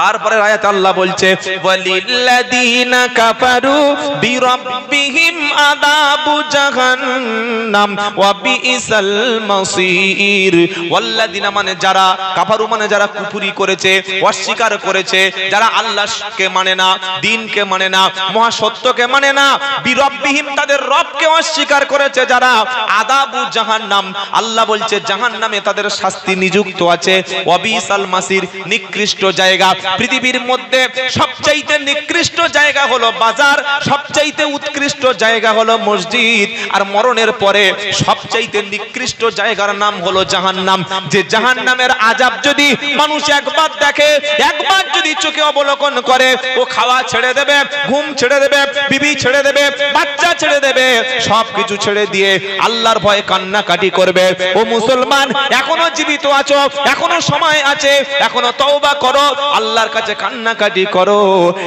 S1: তারপরে আয়াত আল্লাহ বলছে, ওয়ালিল্লাযীনা কাফারু বিরাব্বিহিম আযাবু জাহান্নাম ওয়া বিইসাল মাসীর। ওয়াল্লাযীনা মানে যারা, কাফারু মানে যারা কুফরি করেছে, অস্বীকার করেছে, যারা আল্লাহকে মানে না, দ্বীনকে মানে না, মহাসত্যকে মানে না, বিরাব্বিহিম তাদের রবকে অস্বীকার করেছে যারা, আযাবু জাহান্নাম আল্লাহ বলছে জাহান্নামে তাদের শাস্তি নিযুক্ত আছে। ওয়া বিইসাল মাসীর নিকৃষ্ট জায়গা। পৃথিবীর মধ্যে সবচাইতে নিকৃষ্ট জায়গা হলো বাজার, সবচাইতে উৎকৃষ্ট জায়গা হলো মসজিদ, আর মরণের পরে সবচাইতে নিকৃষ্ট জায়গার নাম হলো জাহান্নাম। যে জাহান্নামের আযাব যদি মানুষ একবার দেখে, একবার যদি চোখে অবলোকন করে, ও খাওয়া ছেড়ে দেবে, ঘুম ছেড়ে দেবে, বিবি ছেড়ে দেবে, বাচ্চা ছেড়ে দেবে, সবকিছু ছেড়ে দিয়ে আল্লাহর ভয়ে কান্নাকাটি করবে। ও মুসলমান, এখনো জীবিত আছো, এখনো সময় আছে, এখনো তওবা করো, আল্লাহর কাছে কান্নাকাটি করো।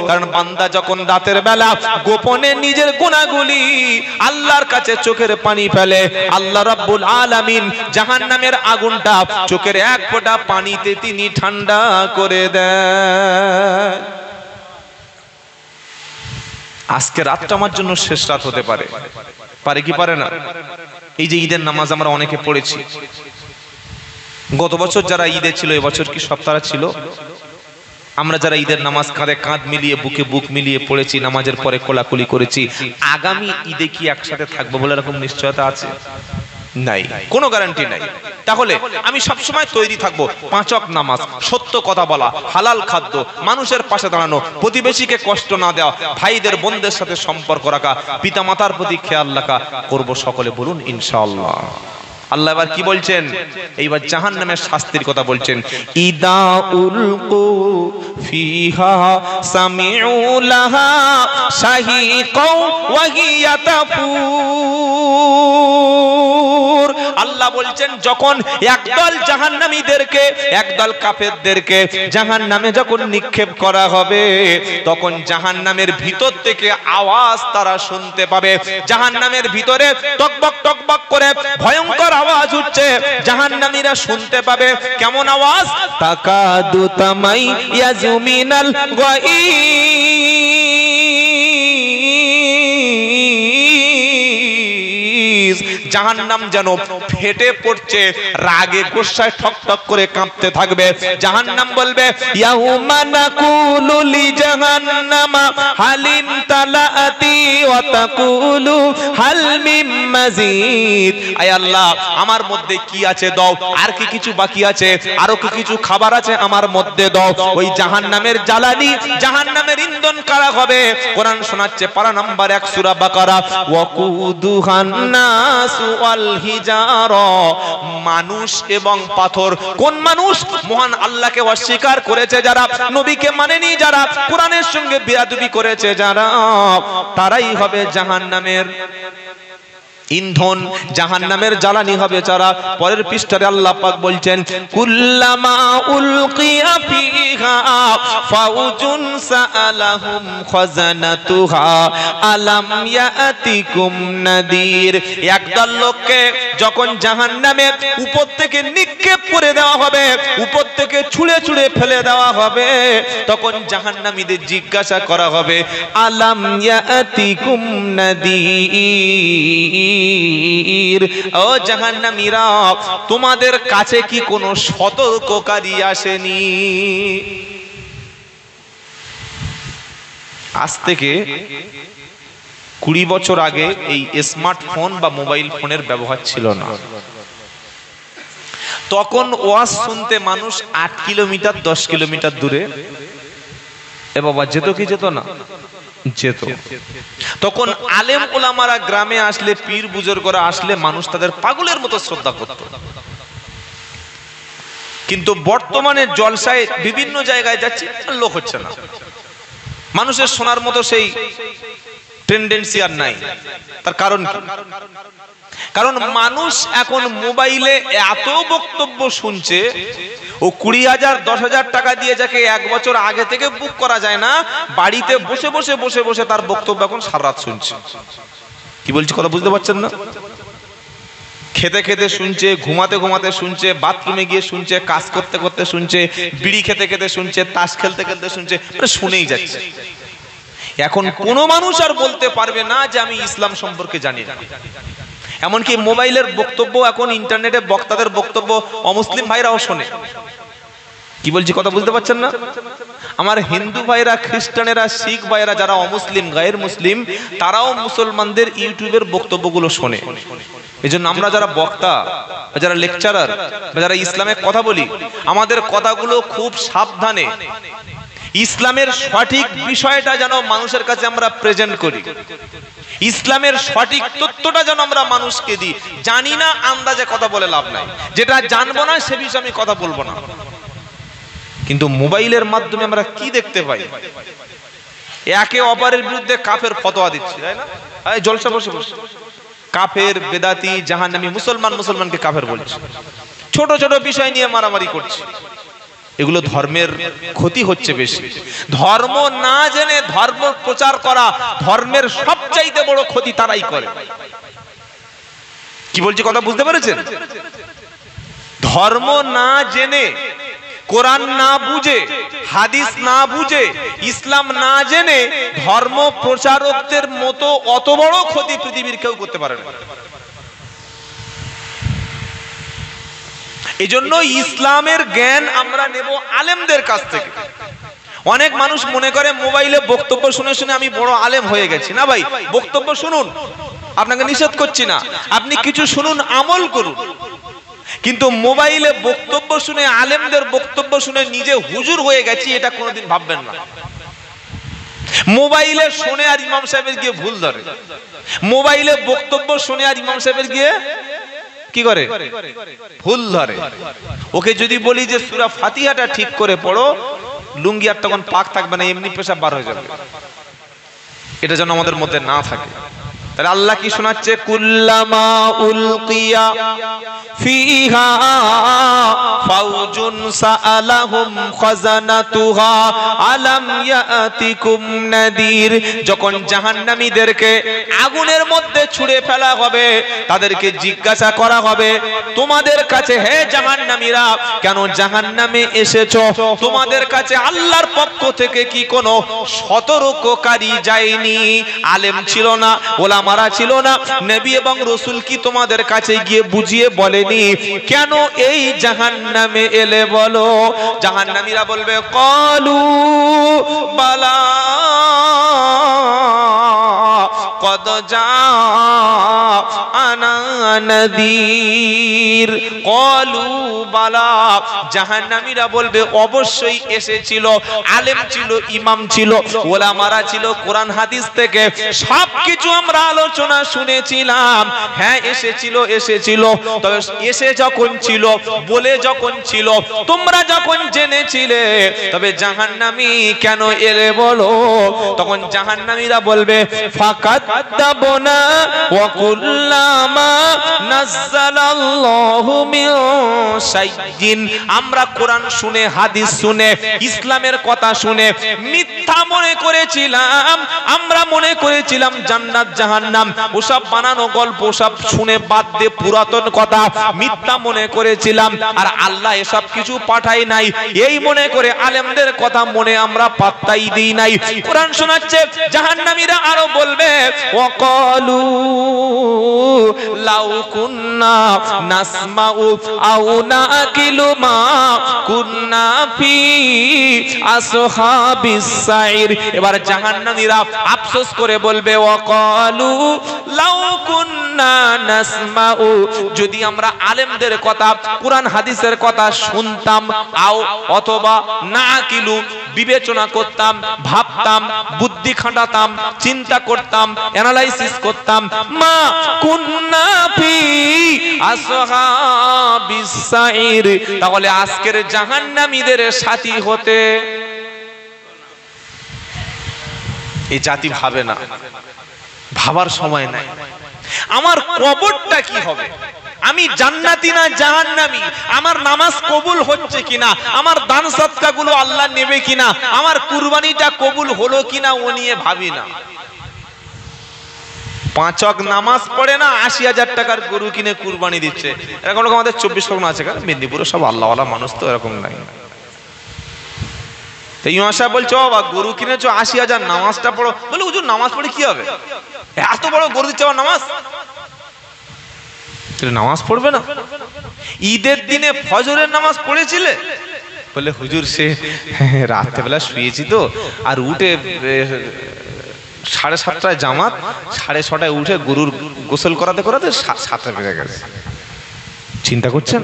S1: কারণ বান্দা যখন রাতের বেলা গোপনে নিজের গুনাহগুলি আল্লাহর কাছে চোখের পানি ফেলে, আল্লাহ রাব্বুল আলামিন জাহান্নামের আগুনটা চোখের এক ফোঁটা পানিতে তিনি ঠান্ডা করে দেন। আজকে রাতটা আমার জন্য শেষ রাত হতে পারে, পারে কি পারে না? এই যে ঈদের নামাজ আমরা অনেকে পড়েছি, গত বছর যারা ঈদে ছিল, এবছর কি সব তারা ছিল? আমরা যারা ঈদের নামাজ কাঁধে কাঁধ মিলিয়ে, বুকে বুক মিলিয়ে পড়েছি, নামাজের পরে কোলাকুলি করেছি, আগামী ঈদে কি একসাথে থাকবো বলে এরকম নিশ্চয়তা আছে? নাই, কোনো গ্যারান্টি নাই। তাহলে আমি সবসময় তৈরি থাকবো, 5 ওয়াক্ত নামাজ, সত্য কথা বলা, হালাল খাদ্য, মানুষের পাশে দাঁড়ানো, প্রতিবেশীকে কষ্ট না দেওয়া, ভাইদের বোনদের সাথে সম্পর্ক রাখা, পিতা মাতার প্রতি খেয়াল রাখা করব সকলে, বলুন ইনশাআল্লাহ। আল্লাহ এবার কি বলছেন? এইবার জাহান্নামের শাস্তির কথা বলছেন। ইদা উলকু ফিহা সামিউ লাহা শাহিকাও ওয়া হিয়া তাফুর। আল্লাহ বলছেন যখন একদল জাহান্নামীদেরকে, একদল কাফেরদেরকে জাহান্নামে যখন নিক্ষেপ করা হবে, তখন জাহান্নামের ভিতর থেকে আওয়াজ তারা শুনতে পাবে। জাহান্নামের ভিতরে টকবক টকবক করে ভয়ঙ্কর আওয়াজ উঠছে, জাহান্নামীরা শুনতে পাবে। কেমন আওয়াজ? তাকাদু তামাই ইয়াজুমিনাল গায়িজ। জাহান্নাম যেন ফেটে পড়ছে, রাগে গোসায় ঠক ঠক করে কাঁপতে থাকবে। জাহান্নাম বলবে, ইয়াউমা নাকুলু লিজাহান্নামা হালিম তালাতি ওয়া তাকুলু হাল মিম মাজিদ। আয় আল্লাহ, আমার মধ্যে কি আছে দাও, আর কি কিছু বাকি আছে, আরো কি কিছু খাবার আছে আমার মধ্যে দাও। ওই জাহান্নামের জ্বালানি, জাহান্নামের ইন্ধন কারা হবে? কোরআন শোনাচ্ছে পারা নাম্বার 1 সূরা বাকারা, ওয়াকুদুহান নাস ওয়াল হিজারা। মানুষ এবং পাথর। কোন মানুষ? মহান আল্লাহকে অস্বীকার করেছে যারা, নবীকে মানেনি যারা, কোরআনের সঙ্গে বেয়াদবি করেছে যারা, তারাই হবে জাহান্নামের ইন্ধন, জাহান্নামের জ্বালানি হবে যারা। পরের পৃষ্ঠায় আল্লাহ পাক বলছেন, কুল্লামা উলকিয়া ফিহা ফাউজুন সাআলাহুম খাজানাতুহা আলাম ইয়াতিকুম নাদির। একদল লোককে যখন জাহান্নামে উপর থেকে নিক্ষেপ করে দেওয়া হবে, উপর থেকে ছুঁড়ে ছুঁড়ে ফেলে দেওয়া হবে, তখন জাহান্নামীদের জিজ্ঞাসা করা হবে, আলাম ইয়াতিকুম নাদির। ও জাহান্নামীরা, তোমাদের কাছে কি কোনো সতর্ককারী আসেনি? আজ থেকে 20 বছর আগে এই স্মার্টফোন বা মোবাইল ফোনের ব্যবহার ছিল না। তখন ওয়াজ শুনতে মানুষ 8 কিলোমিটার 10 কিলোমিটার দূরে, এ বাবা যেত কি যেত না? যেত। তখন আলেম ওলামারা গ্রামে আসলে, পীর বুজুর্গরা আসলে, মানুষ তাদের পাগলের মতো শ্রদ্ধা করত। কিন্তু বর্তমানে জলসায় বিভিন্ন জায়গায় যাচ্ছে, লোক হচ্ছে না, মানুষের শোনার মতো সেই টেন্ডেন্সি আর নাই। তার কারণ কি? কারণ মানুষ এখন মোবাইলে এত বক্তব্য শুনছে, ও 20,000 10,000 টাকা দিয়ে যাকে 1 বছর আগে থেকে বুক করা যায় না, বাড়িতে বসে বসে বসে বসে তার বক্তব্য এখন সারা রাত শুনছে। কি বলছি কথা বুঝতে পারছেন না? খেতে খেতে শুনছে, ঘুমাতে ঘুমাতে শুনছে, বাথরুমে গিয়ে শুনছে, কাজ করতে করতে শুনছে, বিড়ি খেতে খেতে শুনছে, তাস খেলতে খেলতে শুনছে, শুনেই যাচ্ছে। এখন কোনো মানুষ আর বলতে পারবে না যে আমি ইসলাম সম্পর্কে জানি না। এমনকি মোবাইলের বক্তব্য, এখন ইন্টারনেটে বক্তাদের বক্তব্য অমুসলিম ভাইরাও শোনে। কি বলছি কথা বুঝতে পারছেন না? আমার হিন্দু ভাইরা, খ্রিস্টানেরা, শিখ ভাইরা যারা অমুসলিম, গায়ের মুসলিম, তারাও মুসলমানদের ইউটিউবের বক্তব্যগুলো শোনে। এজন্য আমরা যারা বক্তা, যারা লেকচারার, যারা ইসলামের কথা বলি, আমাদের কথাগুলো খুব সাবধানে ইসলামের সঠিক বিষয়টা যেন মানুষের কাছে আমরা প্রেজেন্ট করি, ইসলামের সঠিক তথ্যটা যেন আমরা মানুষকে দিই। জানি না আন্দাজে কথা বলে লাভ নাই, যেটা জানবো না সে বিষয়ে আমি কথা বলবো না। কিন্তু মোবাইলের মাধ্যমে আমরা কি দেখতে পাই? একে অপরের বিরুদ্ধে কাফের ফতোয়া দিচ্ছে, তাই না? জলসা বসে বসে কাফের, বেদাতি, জাহান্নামী, মুসলমানকে কাফের বলছে, ছোট ছোট বিষয় নিয়ে মারামারি করছে। এগুলো ধর্মের ক্ষতি হচ্ছে বেশি। ধর্ম না জেনে ধর্ম প্রচার করা ধর্মের সবচাইতে বড় ক্ষতি তারাই করে। কি বলছি কথা বুঝতে পেরেছেন? ধর্ম না জেনে, কোরআন না বুঝে, হাদিস না বুঝে, ইসলাম না জেনে ধর্ম প্রচারকদের মতো অত বড় ক্ষতি পৃথিবীর কেউ করতে পারে না। এজন্য ইসলামের জ্ঞান আমরা নেব আলেমদের কাছ থেকে। অনেক মানুষ মনে করে মোবাইলে বক্তব্য শুনে শুনে আমি বড় আলেম হয়ে গেছি। না ভাই, বক্তব্য শুনুন, আপনাকে নিষেধ করছি না, আপনি কিছু শুনুন, আমল করুন। কিন্তু মোবাইলে বক্তব্য শুনে, আলেমদের বক্তব্য শুনে নিজে হুজুর হয়ে গেছি, এটা কোনোদিন ভাববেন না। মোবাইলে শুনে আর ইমাম সাহেবের গিয়ে ভুল ধরে, মোবাইলে বক্তব্য শুনে আর ইমাম সাহেবের গিয়ে কি করে? ভুল ধরে। ওকে যদি বলি যে সূরা ফাতিহাটা ঠিক করে পড়ো, লুঙ্গি আর তখন পাক থাকবে না, এমনি পেশাব বার হয়ে যাবে। এটা যেন আমাদের মধ্যে না থাকে। তাহলে আল্লাহ কি শোনাচ্ছে? কুল্লামা উলকিয়া ফিহা ফাউজুন সাআলাহুম খাজানাতুহা আলাম ইয়াতিকুম নাদির। যখন জাহান্নামীদেরকে আগুনের মধ্যে ছুঁড়ে ফেলা হবে, তাদেরকে জিজ্ঞাসা করা হবে তোমাদের কাছে, হে জাহান্নামীরা, কেন জাহান্নামে এসেছো? তোমাদের কাছে আল্লাহর পক্ষ থেকে কি কোনো সতর্ককারী যায়নি? আলেম ছিল না, ওলামারা ছিল না, নবী এবং রাসূল কি তোমাদের কাছে গিয়ে বুঝিয়ে বলেনি কেন এই জাহান্নামে এলে? বলো। জাহান্নামীরা বলবে ক্বালু বালা কদ জাআনা নাযীর। ক্বালু বালা, জাহান্নামীরা বলবে অবশ্যই এসেছিল, আলেম ছিল, ইমাম ছিল, ওলামারা ছিল, কোরআন হাদিস থেকে সবকিছু আমরা আলোচনা শুনেছিলাম। হ্যাঁ এসেছিল, এসেছিল, তবে এসে যখন ছিল, বলে যখন ছিল, তোমরা যখন জেনেছিলে, তবে জাহান্নামী কেন এলে বলো? তখন জাহান্নামীরা বলবে ফাকাদ্দাবনা ওয়া কুল্লামা নাযালাল্লাহু মিন শাইইন। আমরা কোরআন শুনে, হাদিস শুনে, ইসলামের কথা শুনে মিথ্যা মনে করেছিলাম। আমরা মনে করেছিলাম জান্নাত জাহান্নাম ওসব বানানো গল্প, সব শুনে বাদ দিয়ে পুরাতন কথা মিথ্যা মনে করেছিলাম। আর আল্লাহ এসব কিছু পাঠাই নাই, এই মনে করে আলেমদের কথা মনে আমরা পাত্তাই দিই নাই। কোরআন শোনাচ্ছে জাহান্নামীরা আরো বলবে ওয়াকালু লাউ কুন্না নাসমাউ আও নাকিলু মা কুন্না ফি আসহাবিস সাইর। এবার জাহান্নামীরা আফসোস করে বলবে ওয়াকালু লাউ কুন্না নাসমাউ, যদি আমরা আলেমদের কথা, কুরআন হাদিসের কথা শুনতাম, আও অথবা নাকিলু বিবেচনা করতাম, ভাবতাম, বুদ্ধি খাটাতাম, চিন্তা করতাম, অ্যানালাইসিস করতাম, মা কুন্না ফি আসহাবিস সাইর, তাহলে আজকের জাহান্নামীদের সাথী হতে। এই জাতি ভাবে না, ভাবার সময় নাই। আমার কবরটা কি হবে, আমি জান্নাতি না জাহান্নামী, আমার নামাজ কবুল হচ্ছে কিনা, আমার দান সদকা গুলো আল্লাহ নেবে কিনা, আমার কুরবানিটা কবুল হলো কিনা ও নিয়ে ভাবি না। 5 ওয়াক্ত নামাজ পড়ে না, 80,000 টাকার গরু কিনে কুরবানি দিচ্ছে। এরকম লোক আমাদের 24 পরগনা আছে, কারণ মেদিনীপুরে সব আল্লাহওয়ালা মানুষ তো এরকম নাই। ইমাম সাহেব বলছো গরু কিনেছো 80,000, নামাজটা পড়ো। বলে হুজুর নামাজ পড়ে কি হবে, এত বড় গরু দিচ্ছে আবার নামাজ, নামাজ পড়বে না? ঈদের দিনে ফজরের নামাজ পড়েছিলে? বলে হুজুর সে রাত্রেবেলা শুয়েছি তো, আর উঠে 7:30টায় জামাত, 6:30টায় উঠে গরুর গোসল করাতে করাতে 7টা বেজে গেছে। চিন্তা করছেন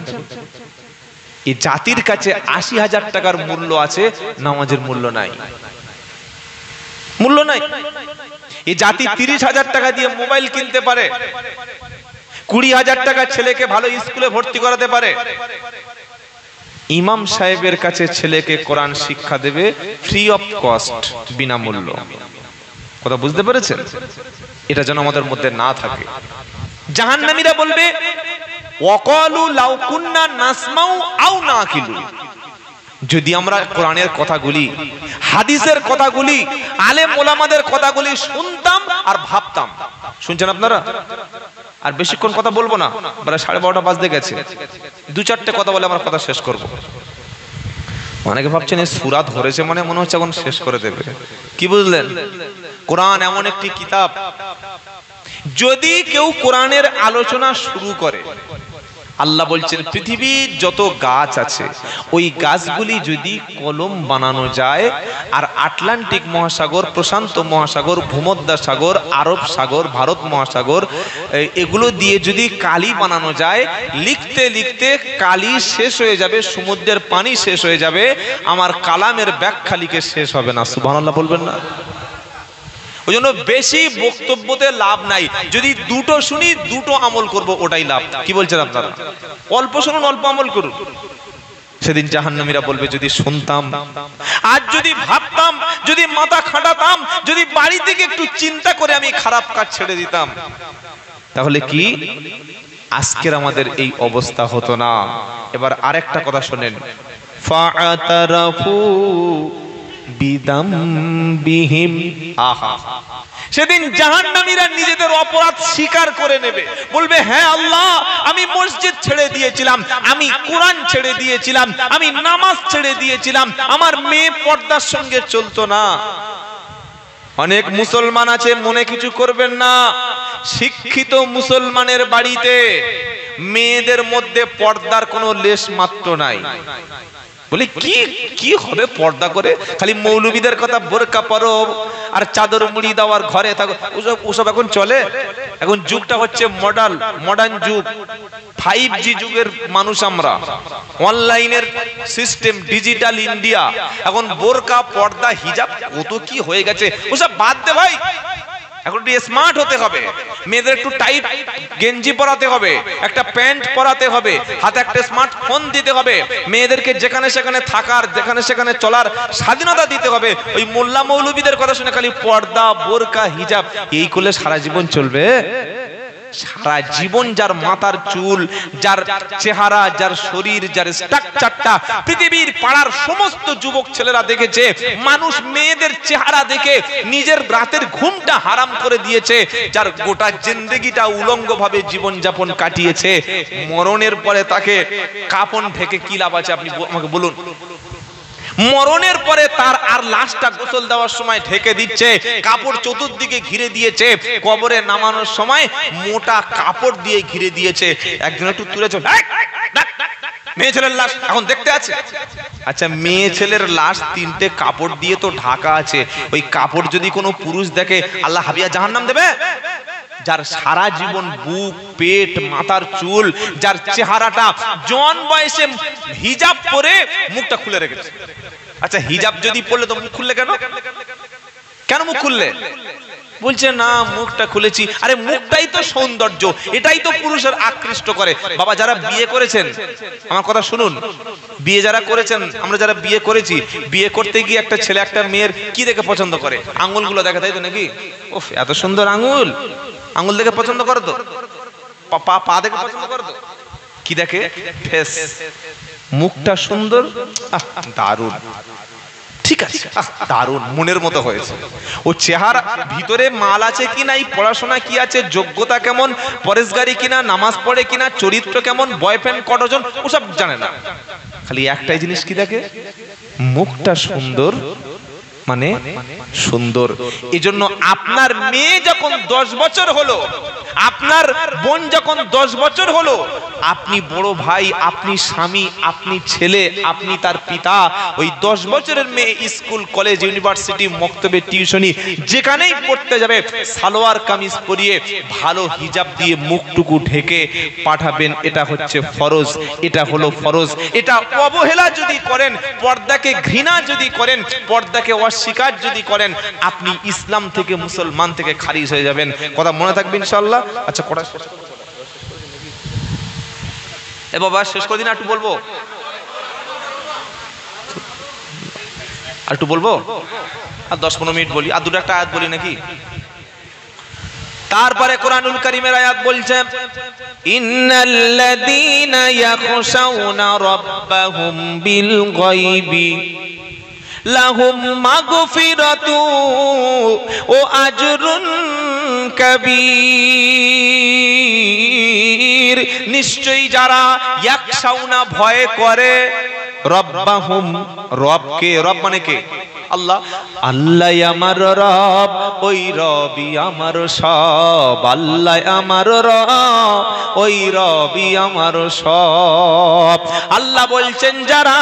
S1: এই জাতির কাছে 80,000 টাকার মূল্য আছে, নামাজের মূল্য নাই, মূল্য নাই। এই জাতি 30,000 টাকা দিয়ে মোবাইল কিনতে পারে, 20,000 টাকা ছেলেকে ভালো স্কুলে ভর্তি করাতে পারে। ইমাম সাহেবের কাছে ছেলেকে কোরআন শিক্ষা দেবে ফ্রি অফ কস্ট, বিনামূল্য। কথা বুঝতে পেরেছেন? এটা যেন আমাদের মধ্যে না থাকে। জাহান্নামীরা বলবে ওয়াকালু লাউ কুন্না নাসমাউ আও নাকিলু, যদি আমরা কোরআনের কথাগুলি, হাদিসের কথাগুলি, আলেম ওলামাদের কথাগুলি শুনতাম আর ভাবতাম। শুনছেন আপনারা? আর বেশিক্ষণ কথা বলবো না, প্রায় 12:30 বাজতে গেছে। 2-4টে কথা বলে আমার কথা শেষ করব। অনেকে ভাবছেন এই সূরা ধরেছে মানে মনে হচ্ছে এখন শেষ করে দেবে। কি বুঝলেন? কোরআন এমন একটি কিতাব, যদি কেউ কোরআনের আলোচনা শুরু করে, আল্লাহ বলছেন পৃথিবীর যত গাছ আছে ওই গাছগুলি যদি কলম বানানো যায়, আর আটলান্টিক মহাসাগর, প্রশান্ত মহাসাগর, ভূমধ্য সাগর, আরব সাগর, ভারত মহাসাগর, এগুলো দিয়ে যদি কালি বানানো যায়, লিখতে লিখতে কালি শেষ হয়ে যাবে, সমুদ্রের পানি শেষ হয়ে যাবে, আমার কালামের ব্যাখ্যা লিখে শেষ হবে না। সুবহানাল্লাহ বলবেন না? ওই জন্য বেশি বক্তব্যতে লাভ নাই, যদি দুটো শুনি দুটো আমল করব, ওটাই লাভ। কি বলছেন আপনারা? অল্প শুনুন, অল্প আমল করুন। সেদিন জাহান্নামীরা বলবে যদি শুনতাম, আর যদি ভাবতাম, যদি মাথা খাটাতাম, যদি বাড়ি থেকে একটু চিন্তা করে আমি খারাপ কাজ ছেড়ে দিতাম, তাহলে কি আজকের আমাদের এই অবস্থা হতো না। এবার আরেকটা কথা শোনেন, ফাআতারাফু বিদামবিহিম, আহা, সেদিন জাহান্নামীরা নিজেদের অপরাধ স্বীকার করে নেবে, বলবে হ্যাঁ আল্লাহ, আমি মসজিদ ছেড়ে দিয়েছিলাম, আমি কোরআন ছেড়ে দিয়েছিলাম, আমি নামাজ ছেড়ে দিয়েছিলাম, আমার মেয়ে পর্দার সঙ্গে চলতো না। অনেক মুসলমান আছে, মনে কিছু করবেন না, শিক্ষিত মুসলমানের বাড়িতে মেয়েদের মধ্যে পর্দার কোনো লেশ মাত্র নাই। বলি কি হবে পর্দা করে? খালি মৌলবীদের কথা, বোরকা পরো আর চাদর মুড়ি দাও আর ঘরে থাকো, ওসব এখন চলে? এখন যুগটা হচ্ছে মডার্ন যুগ, 5G যুগের মানুষ আমরা, অনলাইনের সিস্টেম, ডিজিটাল ইন্ডিয়া। এখন বোরকা, পর্দা, হিজাব কত কি হয়ে গেছে, ওসব বাদ দে ভাই। এখন একটু স্মার্ট হতে হবে, মেয়েদের একটু টাইট গেঞ্জি পরাতে হবে, একটা প্যান্ট পরাতে হবে, হাতে একটা স্মার্টফোন দিতে হবে, মেয়েদেরকে যেখানে সেখানে থাকার, যেখানে সেখানে চলার স্বাধীনতা দিতে হবে। ওই মোল্লা মৌলবীদের কথা শুনে খালি পর্দা, বোরকা, হিজাব এই করলে সারা জীবন চলবে? সারা জীবন যার মাথার চুল, যার চেহারা, যার শরীর, যার স্ট্রাকচারটা পৃথিবীর পাড়ার সমস্ত যুবক ছেলেরা দেখেছে, মানুষ মেয়েদের চেহারা দেখে নিজের রাতের ঘুমটা হারাম করে দিয়েছে, যার গোটা জিন্দেগিটা উলঙ্গ ভাবে জীবন যাপন কাটিয়েছে, মরণের পরে তাকে কাফন ঢেকে কি লাভ আছে? আপনি আমাকে বলুন। মরণের পরে তার আর লাশটা গোসল দেওয়ার সময় ঢেকে দিচ্ছে, কাপড় চতুর্দিকে ঘিরে দিয়েছে, কবরে নামানোর সময় মোটা কাপড় দিয়ে ঘিরে দিয়েছে। একজন একটু তুলে চল, মেয়ে ছেলের লাশ এখন দেখতে আছে। আচ্ছা, মেয়ে ছেলের লাশ 3টে কাপড় দিয়ে তো ঢাকা আছে, ওই কাপড় যদি কোনো পুরুষ দেখে আল্লাহ হাবিয়া জাহান্নাম দেবে? যার সারা জীবন বুক, পেট, মাথার চুল, যার চেহারাটা জওয়ান বয়সে হিজাব পরে মুখটা খুলে রেখেছে। আচ্ছা, হিজাব যদি পড়লে তো মুখ খুললে কেন? কেন মুখ খুললে? বলছে না মুখটা খুলেছি। আরে মুখটাই তো সৌন্দর্য, এটাই তো পুরুষের আকৃষ্ট করে। বাবা যারা বিয়ে করেছেন আমার কথা শুনুন, বিয়ে যারা করেছেন, আমরা যারা বিয়ে করেছি, বিয়ে করতে গিয়ে একটা ছেলে একটা মেয়ের কি দেখে পছন্দ করে? আঙ্গুলগুলো দেখে, তাই তো নাকি? ওফ এত সুন্দর আঙ্গুল, আঙ্গুল দেখে পছন্দ করো তো? পা দেখে পছন্দ করো তো? কি দেখে? ফেস, মুখটা সুন্দর, দারুণ, ঠিক আছে, দারুণ, মনের মতো হয়েছে। ও চেহারা ভিতরে মাল আছে কি নাই, পড়াশোনা কি আছে, যোগ্যতা কেমন, পরেশগারি কিনা, নামাজ পড়ে কিনা, চরিত্র কেমন, বয়ফ্রেন্ড কতজন, ওসব জানে না। খালি একটাই জিনিস কি দেখে? মুখটা সুন্দর, মানে সুন্দর। এজন্য আপনার মেয়ে যখন 10 বছর হলো, আপনার বোন যখন 10 বছর হলো, আপনি বড় ভাই, আপনি স্বামী, আপনি ছেলে, আপনি তার পিতা, ওই 10 বছরের মেয়ে স্কুল, কলেজ, ইউনিভার্সিটি, মক্তবে, টিউশনি যেখানেই পড়তে যাবে, সালোয়ার কামিজ পরিয়ে ভালো হিজাব দিয়ে মুখটুকু ঢেকে পাঠাবেন। এটা হচ্ছে ফরজ, এটা হলো ফরজ। এটা অবহেলা যদি করেন, পর্দাকে ঘৃণা যদি করেন, পর্দাকে অস্বীকার যদি করেন, আপনি ইসলাম থেকে, মুসলমান থেকে খারিজ হয়ে যাবেন। কথা মনে থাকবে ইনশাআল্লাহ। আচ্ছা, কটা শেষ এ বাবা, শেষ করে দিন, একটু বলবো, আর একটু বলবো, আর 10-15 মিনিট বলি, আর দুটো একটা আয়াত বলি নাকি? তারপরে কোরআনুল কারীমের আয়াত বলছে, ইন্নাল্লাযীনা ইয়াখশাউনা রাব্বাহুম বিল গায়বি লাহুম মাগফিরাতু ওয়া আজরুন কাবীর। নিশ্চয়ই যারা ইয়াখশাউনা ভয় করে, রব্বাহুম, রবকে, রব মানে কে? আল্লাহ। আল্লাহ আমার রব, ওই রবই আমার সব। আল্লাহ আমার রব, ওই রবই আমার সব। আল্লাহ বলছেন যারা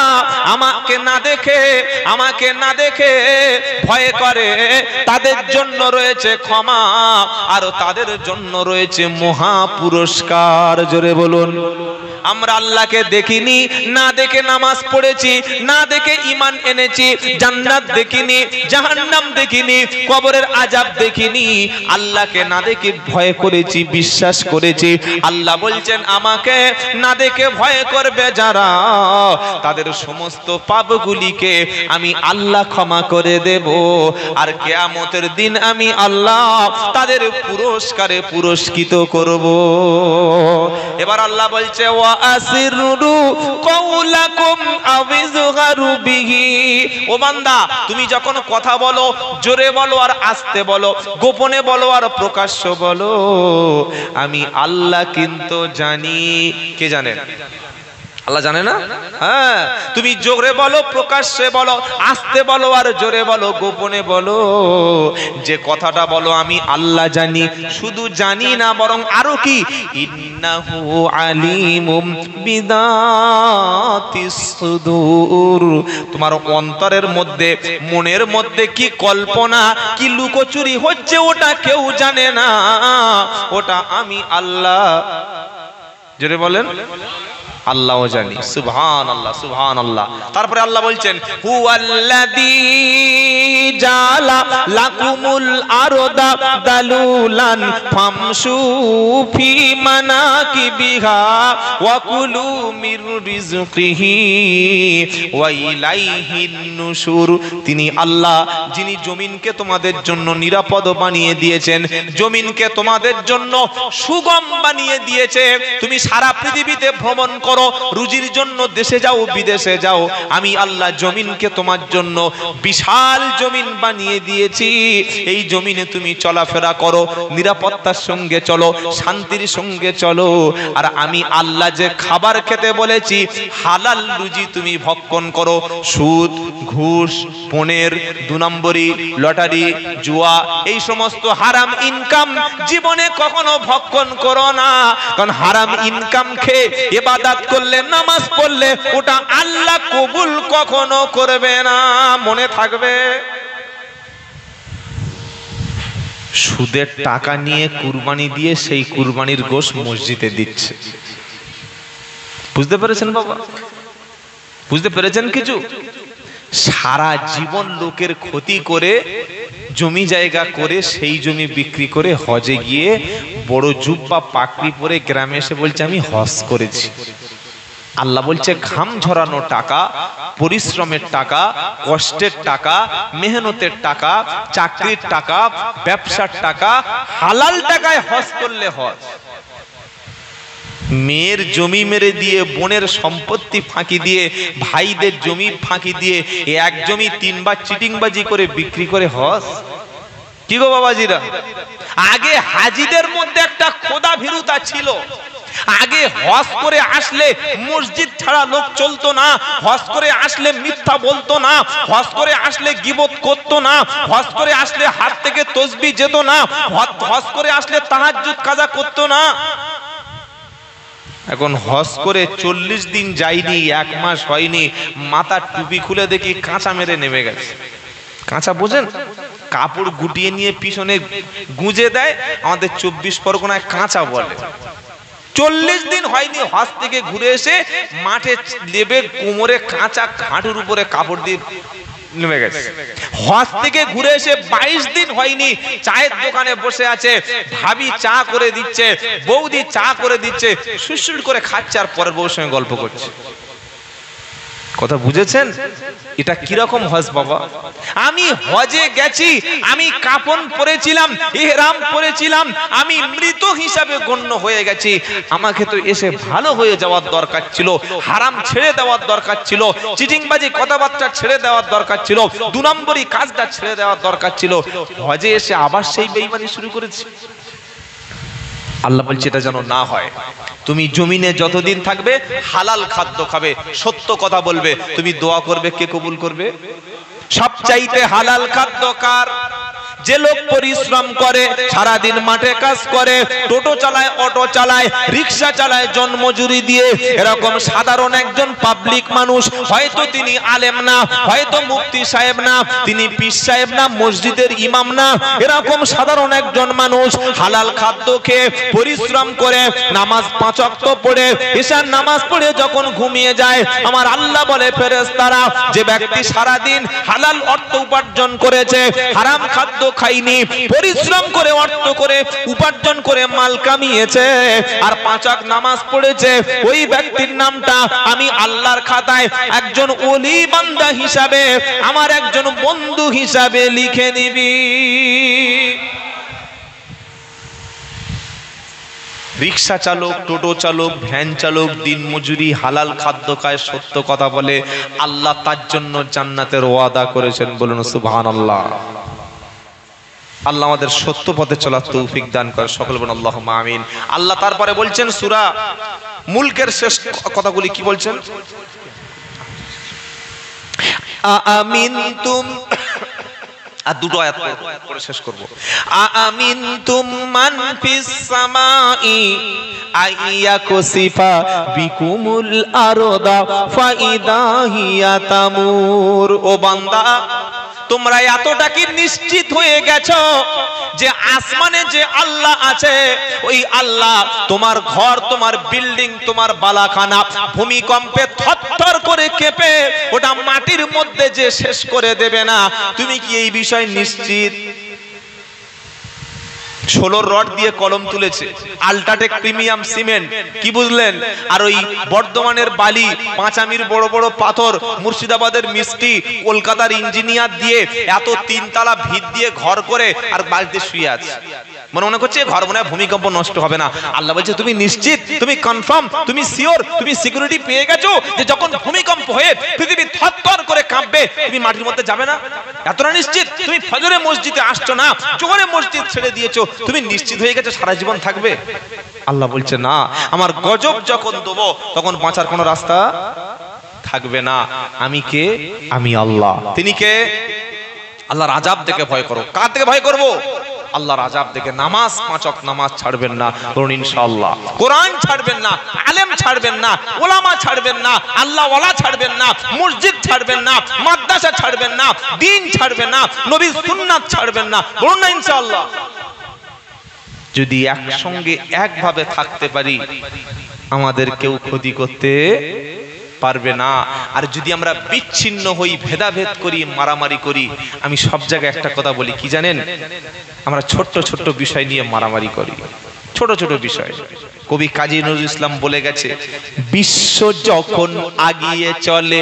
S1: আমাকে না দেখে, আমাকে না দেখে ভয় করে, তাদের জন্য রয়েছে ক্ষমা, আর তাদের জন্য রয়েছে মহা পুরস্কার। জোরে বলুন। আমরা আল্লাহকে দেখিনি, না দেখে নামাজ পড়েছি, না দেখে ঈমান এনেছি, জান্নাত দেখিনি, জাহান্নাম দেখিনি, কবরের আযাব দেখিনি, আল্লাহকে না দেখে ভয় করেছি, বিশ্বাস করেছি। আল্লাহ বলছেন আমাকে না দেখে ভয় করবে যারা, তাদের সমস্ত পাপগুলিকে আমি আল্লাহ ক্ষমা করে দেব, আর কিয়ামতের দিন আমি আল্লাহ তাদের পুরস্কারে পুরস্কৃত করব। এবার আল্লাহ বলছে, ওয়া আসিরু কওলাকুম আবিজগারু বিহি। ও বান্দা, তুমি যখন কথা বলো, জোরে বলো আর আস্তে বলো, গোপনে বলো আর প্রকাশ্য বলো, আমি আল্লাহ কিন্তু জানি। কে জানেন? আল্লাহ জানে না? হ্যাঁ, তুমি জোরে বলো, প্রকাশ্যে বলো, আস্তে বলো আর জোরে বলো, গোপনে বলো, যে কথাটা বলো আমি আল্লাহ জানি। শুধু জানি না, বরং আরো কি, ইন্নাহু আলিমুম বিদাতিস সুদূর। তোমার অন্তরের মধ্যে, মনের মধ্যে কি কল্পনা, কি লুকোচুরি হচ্ছে, ওটা কেউ জানে না, ওটা আমি আল্লাহ। জোরে বলেন, আল্লাহও জানি। সুবহানাল্লাহ, সুবহানাল্লাহ। তারপরে আল্লাহ বলছেন, হুয়াল্লাযী জাআলা লাকুমুল আরদা দালুলান ফামশু ফি মানাকিবিহা ওয়া কুলু মির রিজকিহি ওয়া ইলাইহিন নুশুর। তিনি আল্লাহ, যিনি জমিনকে তোমাদের জন্য নিরাপদ বানিয়ে দিয়েছেন, জমিনকে তোমাদের জন্য সুগম বানিয়ে দিয়েছে। তুমি সারা পৃথিবীতে ভ্রমণ করো, রুজির জন্য দেশে যাও, বিদেশে যাও, আমি আল্লাহ জমিনকে তোমার জন্য বিশাল জমিন বানিয়ে দিয়েছি। এই জমিনে তুমি চলাফেরা করো, নিরাপত্তার সঙ্গে চলো, শান্তির সঙ্গে চলো। আর আমি আল্লাহ যে খাবার খেতে বলেছি, হালাল রুজি তুমি ভক্ষণ করো। সুদ, ঘুষ, পনের, 2 নম্বরি, লটারি, জুয়া, এই সমস্ত হারাম ইনকাম জীবনে কখনো ভক্ষণ করো না। কারণ হারাম ইনকাম খেয়ে ইবাদত করলে, নামাজ পড়লে, ওটা আল্লাহ কবুল কখনো করবে না। মনে থাকবে। সুদের টাকা নিয়ে কুরবানি দিয়ে সেই কুরবানির গোশত মসজিদে দিচ্ছে। বুঝতে পেরেছেন বাবা? বুঝতে পেরেছেন কিছু? সারা জীবন লোকের ক্ষতি করে, জমি জায়গা করে, সেই জমি বিক্রি করে হজে গিয়ে বড় জুব্বা পাকড়ি পরে গ্রামে এসে বলছে আমি হজ করেছি। আল্লাহ বলছে ঘাম ঝরানো টাকা, পরিশ্রমের টাকা, কষ্টের টাকা, মেহনতের টাকা, চাকরির টাকা, ব্যবসার টাকা, হালাল টাকায় হজ করলে হজ। মেয়ের জমি মেরে দিয়ে, বোনের সম্পত্তি ফাঁকি দিয়ে, ভাইদের জমি ফাঁকি দিয়ে, এক জমি তিনবার চিটিংবাজি করে বিক্রি করে হজ। কি গো বাবাজিরা, আগে হাজিদের মধ্যে একটা খোদা ভীরুতা ছিল। আগে হজ করে আসলে মসজিদ ছাড়া লোক চলতো না, হজ করে আসলে মিথ্যা বলতো না, হজ করে আসলে গীবত করতো না, হজ করে আসলে হাত থেকে তসবিহ যেত না, হজ করে আসলে তাহাজ্জুদ কাজা করতো না। এখন হজ করে 40 দিন যায়নি, 1 মাস হয়নি, মাথার টুপি খুলে দেখি কাঁচা মেরে নেমে গেছে। কাঁচা বোঝেন, কাপড় গুটিয়ে নিয়ে পিছনে গুঁজে দেয়, আমাদের 24 পরগনায় কাঁচা বলে। 40 দিন হয়নি হজ থেকে ঘুরে এসে মাঠে লেবে কোমরে কাঁচা, হাঁটুর উপরে কাপড় দিয়ে নেমে গেছে। হজ থেকে ঘুরে এসে 22 দিন হয়নি, চায়ের দোকানে বসে আছে, ভাবি চা করে দিচ্ছে, বৌদি চা করে দিচ্ছে, সুসুর করে খাচ্ছে আর পরের বউর সঙ্গে গল্প করছে। কথা বুঝেছেন? এটা কিরকম হজ বাবা? আমি হজে গেছি, আমি কাফন পরেছিলাম, ইহরাম পরেছিলাম, আমি মৃত হিসাবে গণ্য হয়ে গেছি। আমাকে তো এসে ভালো হয়ে যাওয়ার দরকার ছিল, হারাম ছেড়ে দেওয়ার দরকার ছিল, চিটিংবাজি কথাবার্তা ছেড়ে দেওয়ার দরকার ছিল, 2 নম্বরই কাজটা ছেড়ে দেওয়ার দরকার ছিল। হজে এসে আবার সেই বেঈমানি শুরু করেছি। আল্লাহ বলছে এটা যেন না হয়। তুমি জমিনে যতদিন থাকবে হালাল খাদ্য খাবে, সত্য কথা বলবে, তুমি দোয়া করবে, কে কবুল করবে? সবচাইতে হালাল খাদ্য কার? যে লোক পরিশ্রম করে, সারাদিন মাঠে কাজ করে, টোটো চালায়, অটো চালায়, রিক্সা চালায় জন্মজুরি দিয়ে, এরকম সাধারণ একজন পাবলিক মানুষ, হয়তো তিনি আলেম না, হয়তো মুফতি সাহেব না, তিনি পীর সাহেব না, মসজিদের ইমাম না, এরকম সাধারণ একজন মানুষ হালাল খাদ্য খেয়ে পরিশ্রম করে নামাজ 5 ওয়াক্ত পড়ে, ঈশার নামাজ পড়ে যখন ঘুমিয়ে যায়, আমার আল্লাহ বলে ফেরেশতারা, যে ব্যক্তি সারাদিন হালাল অর্থ উপার্জন করেছে, হারাম খাদ্য খাইনি, পরিশ্রম করে অর্থ করে উপার্জন করে মাল কামিয়েছে আর 5 ওয়াক্ত নামাজ পড়েছে, ওই ব্যক্তির নামটা আমি আল্লাহর খাতায় একজন ওলি বান্দা হিসাবে, আমার একজন বন্ধু হিসাবে লিখে নিবি। রিক্সা চালক, টোটো চালক, ভ্যান চালক, দিন মজুরি, হালাল খাদ্য খায়, সত্য কথা বলে, আল্লাহ তার জন্য জান্নাতের ওয়াদা করেছেন। বলুন সুবহানাল্লাহ। আল্লাহ আমাদের সত্য পথে চলার তৌফিক দান করে, সকল বলুন আল্লাহুম্মা আমিন। আল্লাহ তারপরে বলছেন সূরা মুলকের শেষ কথাগুলি কি বলছেন? আমিনতুম, আর 2টো আয়াত পড়ে শেষ করব। আমিনতুম মান ফিস সামাই আইয়াকুসিফা বিকুমুল আরদা ফাইদা হিয়া তামুর। ও বান্দা, তোমরা এতটা কি নিশ্চিত হয়ে গেছো যে আসমানে যে আল্লাহ আছে, ওই আল্লাহ তোমার ঘর, তোমার বিল্ডিং, তোমার বালাখানা ভূমিকম্পে থরথর করে কেঁপে ওটা মাটির মধ্যে যে শেষ করে দেবে না? তুমি কি এই বিষয়ে নিশ্চিত? 16 রড দিয়ে কলম তুলেছে, আল্ট্রাটেক প্রিমিয়াম সিমেন্ট, কি বুঝলেন? আর ওই বর্ধমানের বালি, পাঁচামির বড় বড় পাথর, মুর্শিদাবাদের মিষ্টি, কলকাতার ইঞ্জিনিয়ার দিয়ে এত 3 তলা ভিত দিয়ে ঘর করে আর বাড়িতে শুয়ে আছে। মনে করছে ঘর মনে হয় ভূমিকম্প নষ্ট হবে না। আল্লাহ বলছে তুমি নিশ্চিত, তুমি কনফার্ম, তুমি সিওর, তুমি সিকিউরিটি পেয়ে গেছো যে যখন ভূমিকম্প হয়ে পৃথিবী থরথর করে কাঁপবে তুমি মাটির মধ্যে যাবে না? এতটা নিশ্চিত? তুমি ফজরে মসজিদে আসছো না, জোহরে মসজিদ ছেড়ে দিয়েছো, তুমি নিশ্চিত হয়ে গেছো সারা জীবন থাকবে? আল্লাহ বলছে না, আমার গজব যখন দেবো তখন বাঁচার কোনো রাস্তা থাকবে না। আমি কে? আমি আল্লাহ। তিনি কে? আল্লাহর আযাব থেকে ভয় করো। কার থেকে ভয় করবো? আল্লাহর আযাব থেকে। নামাজ 5 ওয়াক্ত নামাজ ছাড়বেন না, বলুন ইনশাআল্লাহ। কোরআন ছাড়বেন না, আলেম ছাড়বেন না, ওলামা ছাড়বেন না, আল্লাহ ওয়ালা ছাড়বেন না, মসজিদ ছাড়বেন না, মাদ্রাসা ছাড়বেন না, দ্বীন ছাড়বেন না, নবীর সুন্নাত ছাড়বেন না, বলুন না ইনশাআল্লাহ। যদি একসঙ্গে একভাবে থাকতে পারি আমাদের কেউ ক্ষতি করতে পারবে না। আর যদি আমরা বিচ্ছিন্ন হই, ভেদাভেদ করি, মারামারি করি, আমি সব জায়গায় একটা কথা বলি, কি জানেন? আমরা ছোট্ট ছোট্ট বিষয় নিয়ে মারামারি করি, ছোট ছোট বিষয়। কবি কাজী নজরুল ইসলাম বলে গেছে, বিশ্ব যখন আগিয়ে চলে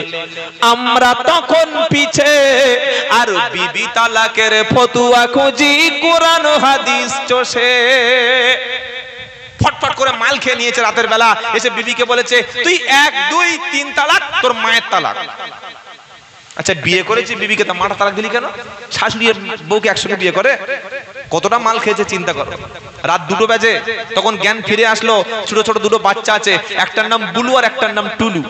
S1: আমরা তখন পিছে, আর বিবি তালাকের ফতুয়া খুঁজি কোরআন হাদিস চষে। ফটফট করে মাল খেয়ে নিয়েছে রাতের বেলা, এসে বিবিকে বলেছে তুই 1 2 3 তালাক, তোর মায়ের তালাক। আচ্ছা বিয়ে করেছি বিবিকে, তা মাটা তালাক দিলি কেন? শাশুড়ি বউকে একসঙ্গে বিয়ে করে? কতটা মাল খেয়েছে চিন্তা করো। রাত 2টো বাজে, তখন জ্ঞান ফিরে আসলো, ছোট ছোট 2টো বাচ্চা আছে, একটার নাম বুলু আর একটার নাম টুলু।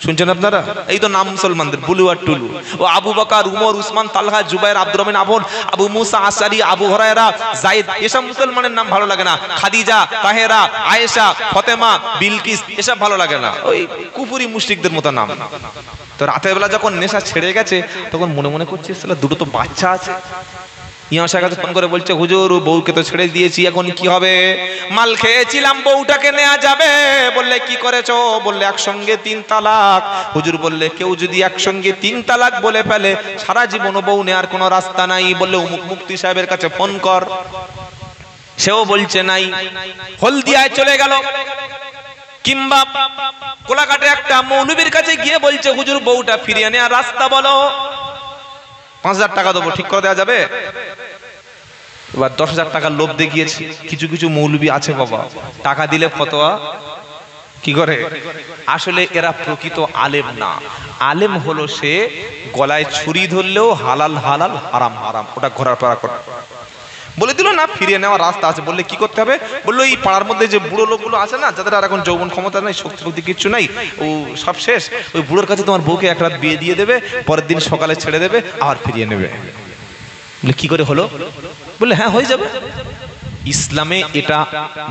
S1: শুনছেন আপনারা? এই তো নাম মুসলমানদের, বুলু আর টুলু। ও আবু বকর, উমর, উসমান, তালহা, জুবাইর, আব্দুর রহমান আবন, আবু মুসা আশআরী, আবু হুরায়রা, যায়েদ, এসব মুসলমানের নাম ভালো লাগে না। খাদিজা, তাহেরা, আয়েশা, ফাতেমা, বিলকিস, এসব ভালো লাগে না, ওই কুফরি মুশরিকদের মতো নাম। তো রাতের বেলা যখন নেশা ছেড়ে গেছে, তখন মনে মনে করছে সালা 2টো তো বাচ্চা আছে। ইমাম সাহেব কাছে ফোন করে বলছে, হুজুর বউকে তো ছেড়ে দিয়েছি, এখন কি হবে? মাল খেয়েছিলাম, বউটাকে নেওয়া যাবে? বললে কি করেছো? বললে একসঙ্গে 3 তালাক। হুজুর বললে কেউ যদি একসঙ্গে 3 তালাক বলে ফেলে, সারা জীবন বউ নেওয়ার কোনো রাস্তা নাই। বললে অমুক মুফতি সাহেবের কাছে ফোন কর। সেও বলছে নাই। হলদিয়ায় চলে গেল, কিংবা কোলাঘাটে একটা মৌলবীর কাছে গিয়ে বলছে, হুজুর বউটা ফিরিয়ে নেওয়ার রাস্তা বলো। 5000 টাকা দেবো, ঠিক করে দেওয়া যাবে? এবার 10,000 টাকার লোভ দেখিয়েছি। কিছু কিছু মৌলবী আছে বাবা, টাকা দিলে ফতোয়া কি করে? আসলে এরা প্রকৃত আলেম না। আলেম হলো সে গলায় ছুরি ধরলেও হালাল হালাল, হারাম হারাম, ওটা ঘোরাফেরা করে। বলে দিল না ফিরিয়ে নেওয়ার রাস্তা আছে। বললে কি করতে হবে? বললো এই পাড়ার মধ্যে যে বুড়ো লোকগুলো আছে না, যাদের আর এখন যৌবন ক্ষমতা নাই, শক্তি শক্তি কিচ্ছু নাই, ও সব শেষ, ওই বুড়োর কাছে তোমার বউকে 1 রাত বিয়ে দিয়ে দেবে, পরের দিন সকালে ছেড়ে দেবে, আবার ফিরিয়ে নেবে। বলে কি করে হলো? বললে হ্যাঁ হয়ে যাবে। ইসলামে এটা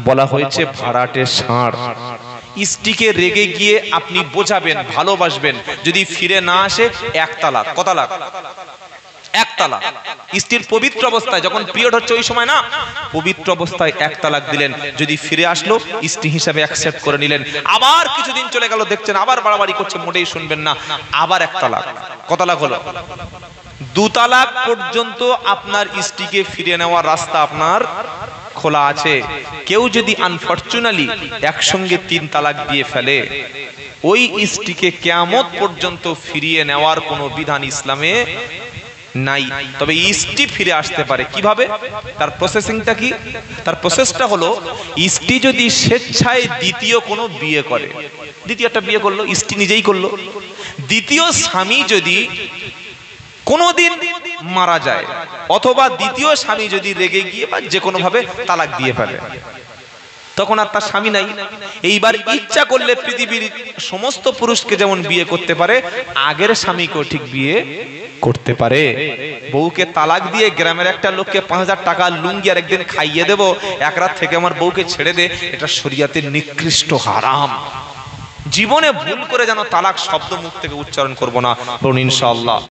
S1: বলা হয়েছে ভাড়াটে ষাঁড়। স্ত্রীকে রেগে গিয়ে আপনি বোঝাবেন, ভালোবাসবেন, যদি ফিরে না আসে 1 তালাক। কত তালাক? 1 তালাক। স্ত্রীর পবিত্র অবস্থায়, যখন পিরিয়ড হচ্ছে ওই সময় না, পবিত্র অবস্থায় 1 তালাক দিলেন। যদি ফিরে আসলো স্ত্রী হিসাবে অ্যাকসেপ্ট করে নিলেন। আবার কিছুদিন চলে গেল, দেখছেন আবার বাড়াবাড়ি করছে, মোটেই শুনবেন না, আবার 1 তালাক। কত তালাক হলো? 2 তালাক পর্যন্ত আপনার স্ত্রীকে ফিরিয়ে নেওয়ার রাস্তা আপনার খোলা আছে। কেউ যদি আনফরচুনেটলি একসঙ্গে 3 তালাক দিয়ে ফেলে, ওই স্ত্রীকে কিয়ামত পর্যন্ত ফিরিয়ে নেওয়ার কোনো বিধান ইসলামে নাই। তবে স্ত্রী ফিরে আসতে পারে। কিভাবে? তার প্রসেসিংটা কি? তার প্রসেসটা হলো, স্ত্রী যদি স্বেচ্ছায় দ্বিতীয় কোনো বিয়ে করে, দ্বিতীয় একটা বিয়ে করলো, স্ত্রী নিজেই করলো, দ্বিতীয় স্বামী যদি কোনোদিন মারা যায়, অথবা দ্বিতীয় স্বামী যদি রেগে গিয়ে বা যে কোনো ভাবে তালাক দিয়ে ফেলে, তখন আর তার স্বামী নাই। এইবার ইচ্ছা করলে পৃথিবীর সমস্ত পুরুষকে যেমন বিয়ে করতে পারে, আগের স্বামীকেও ঠিক বিয়ে করতে পারে। বউকে তালাক দিয়ে গ্রামের একটা লোককে 5000 টাকা লুঙ্গি আর একদিন খাইয়ে দেব, 1 রাত থেকে আমার বউকে ছেড়ে দে, এটা শরীয়তের নিকৃষ্ট হারাম। জীবনে ভুল করে যেন তালাক শব্দ মুখ থেকে উচ্চারণ করব না, বলুন ইনশাআল্লাহ।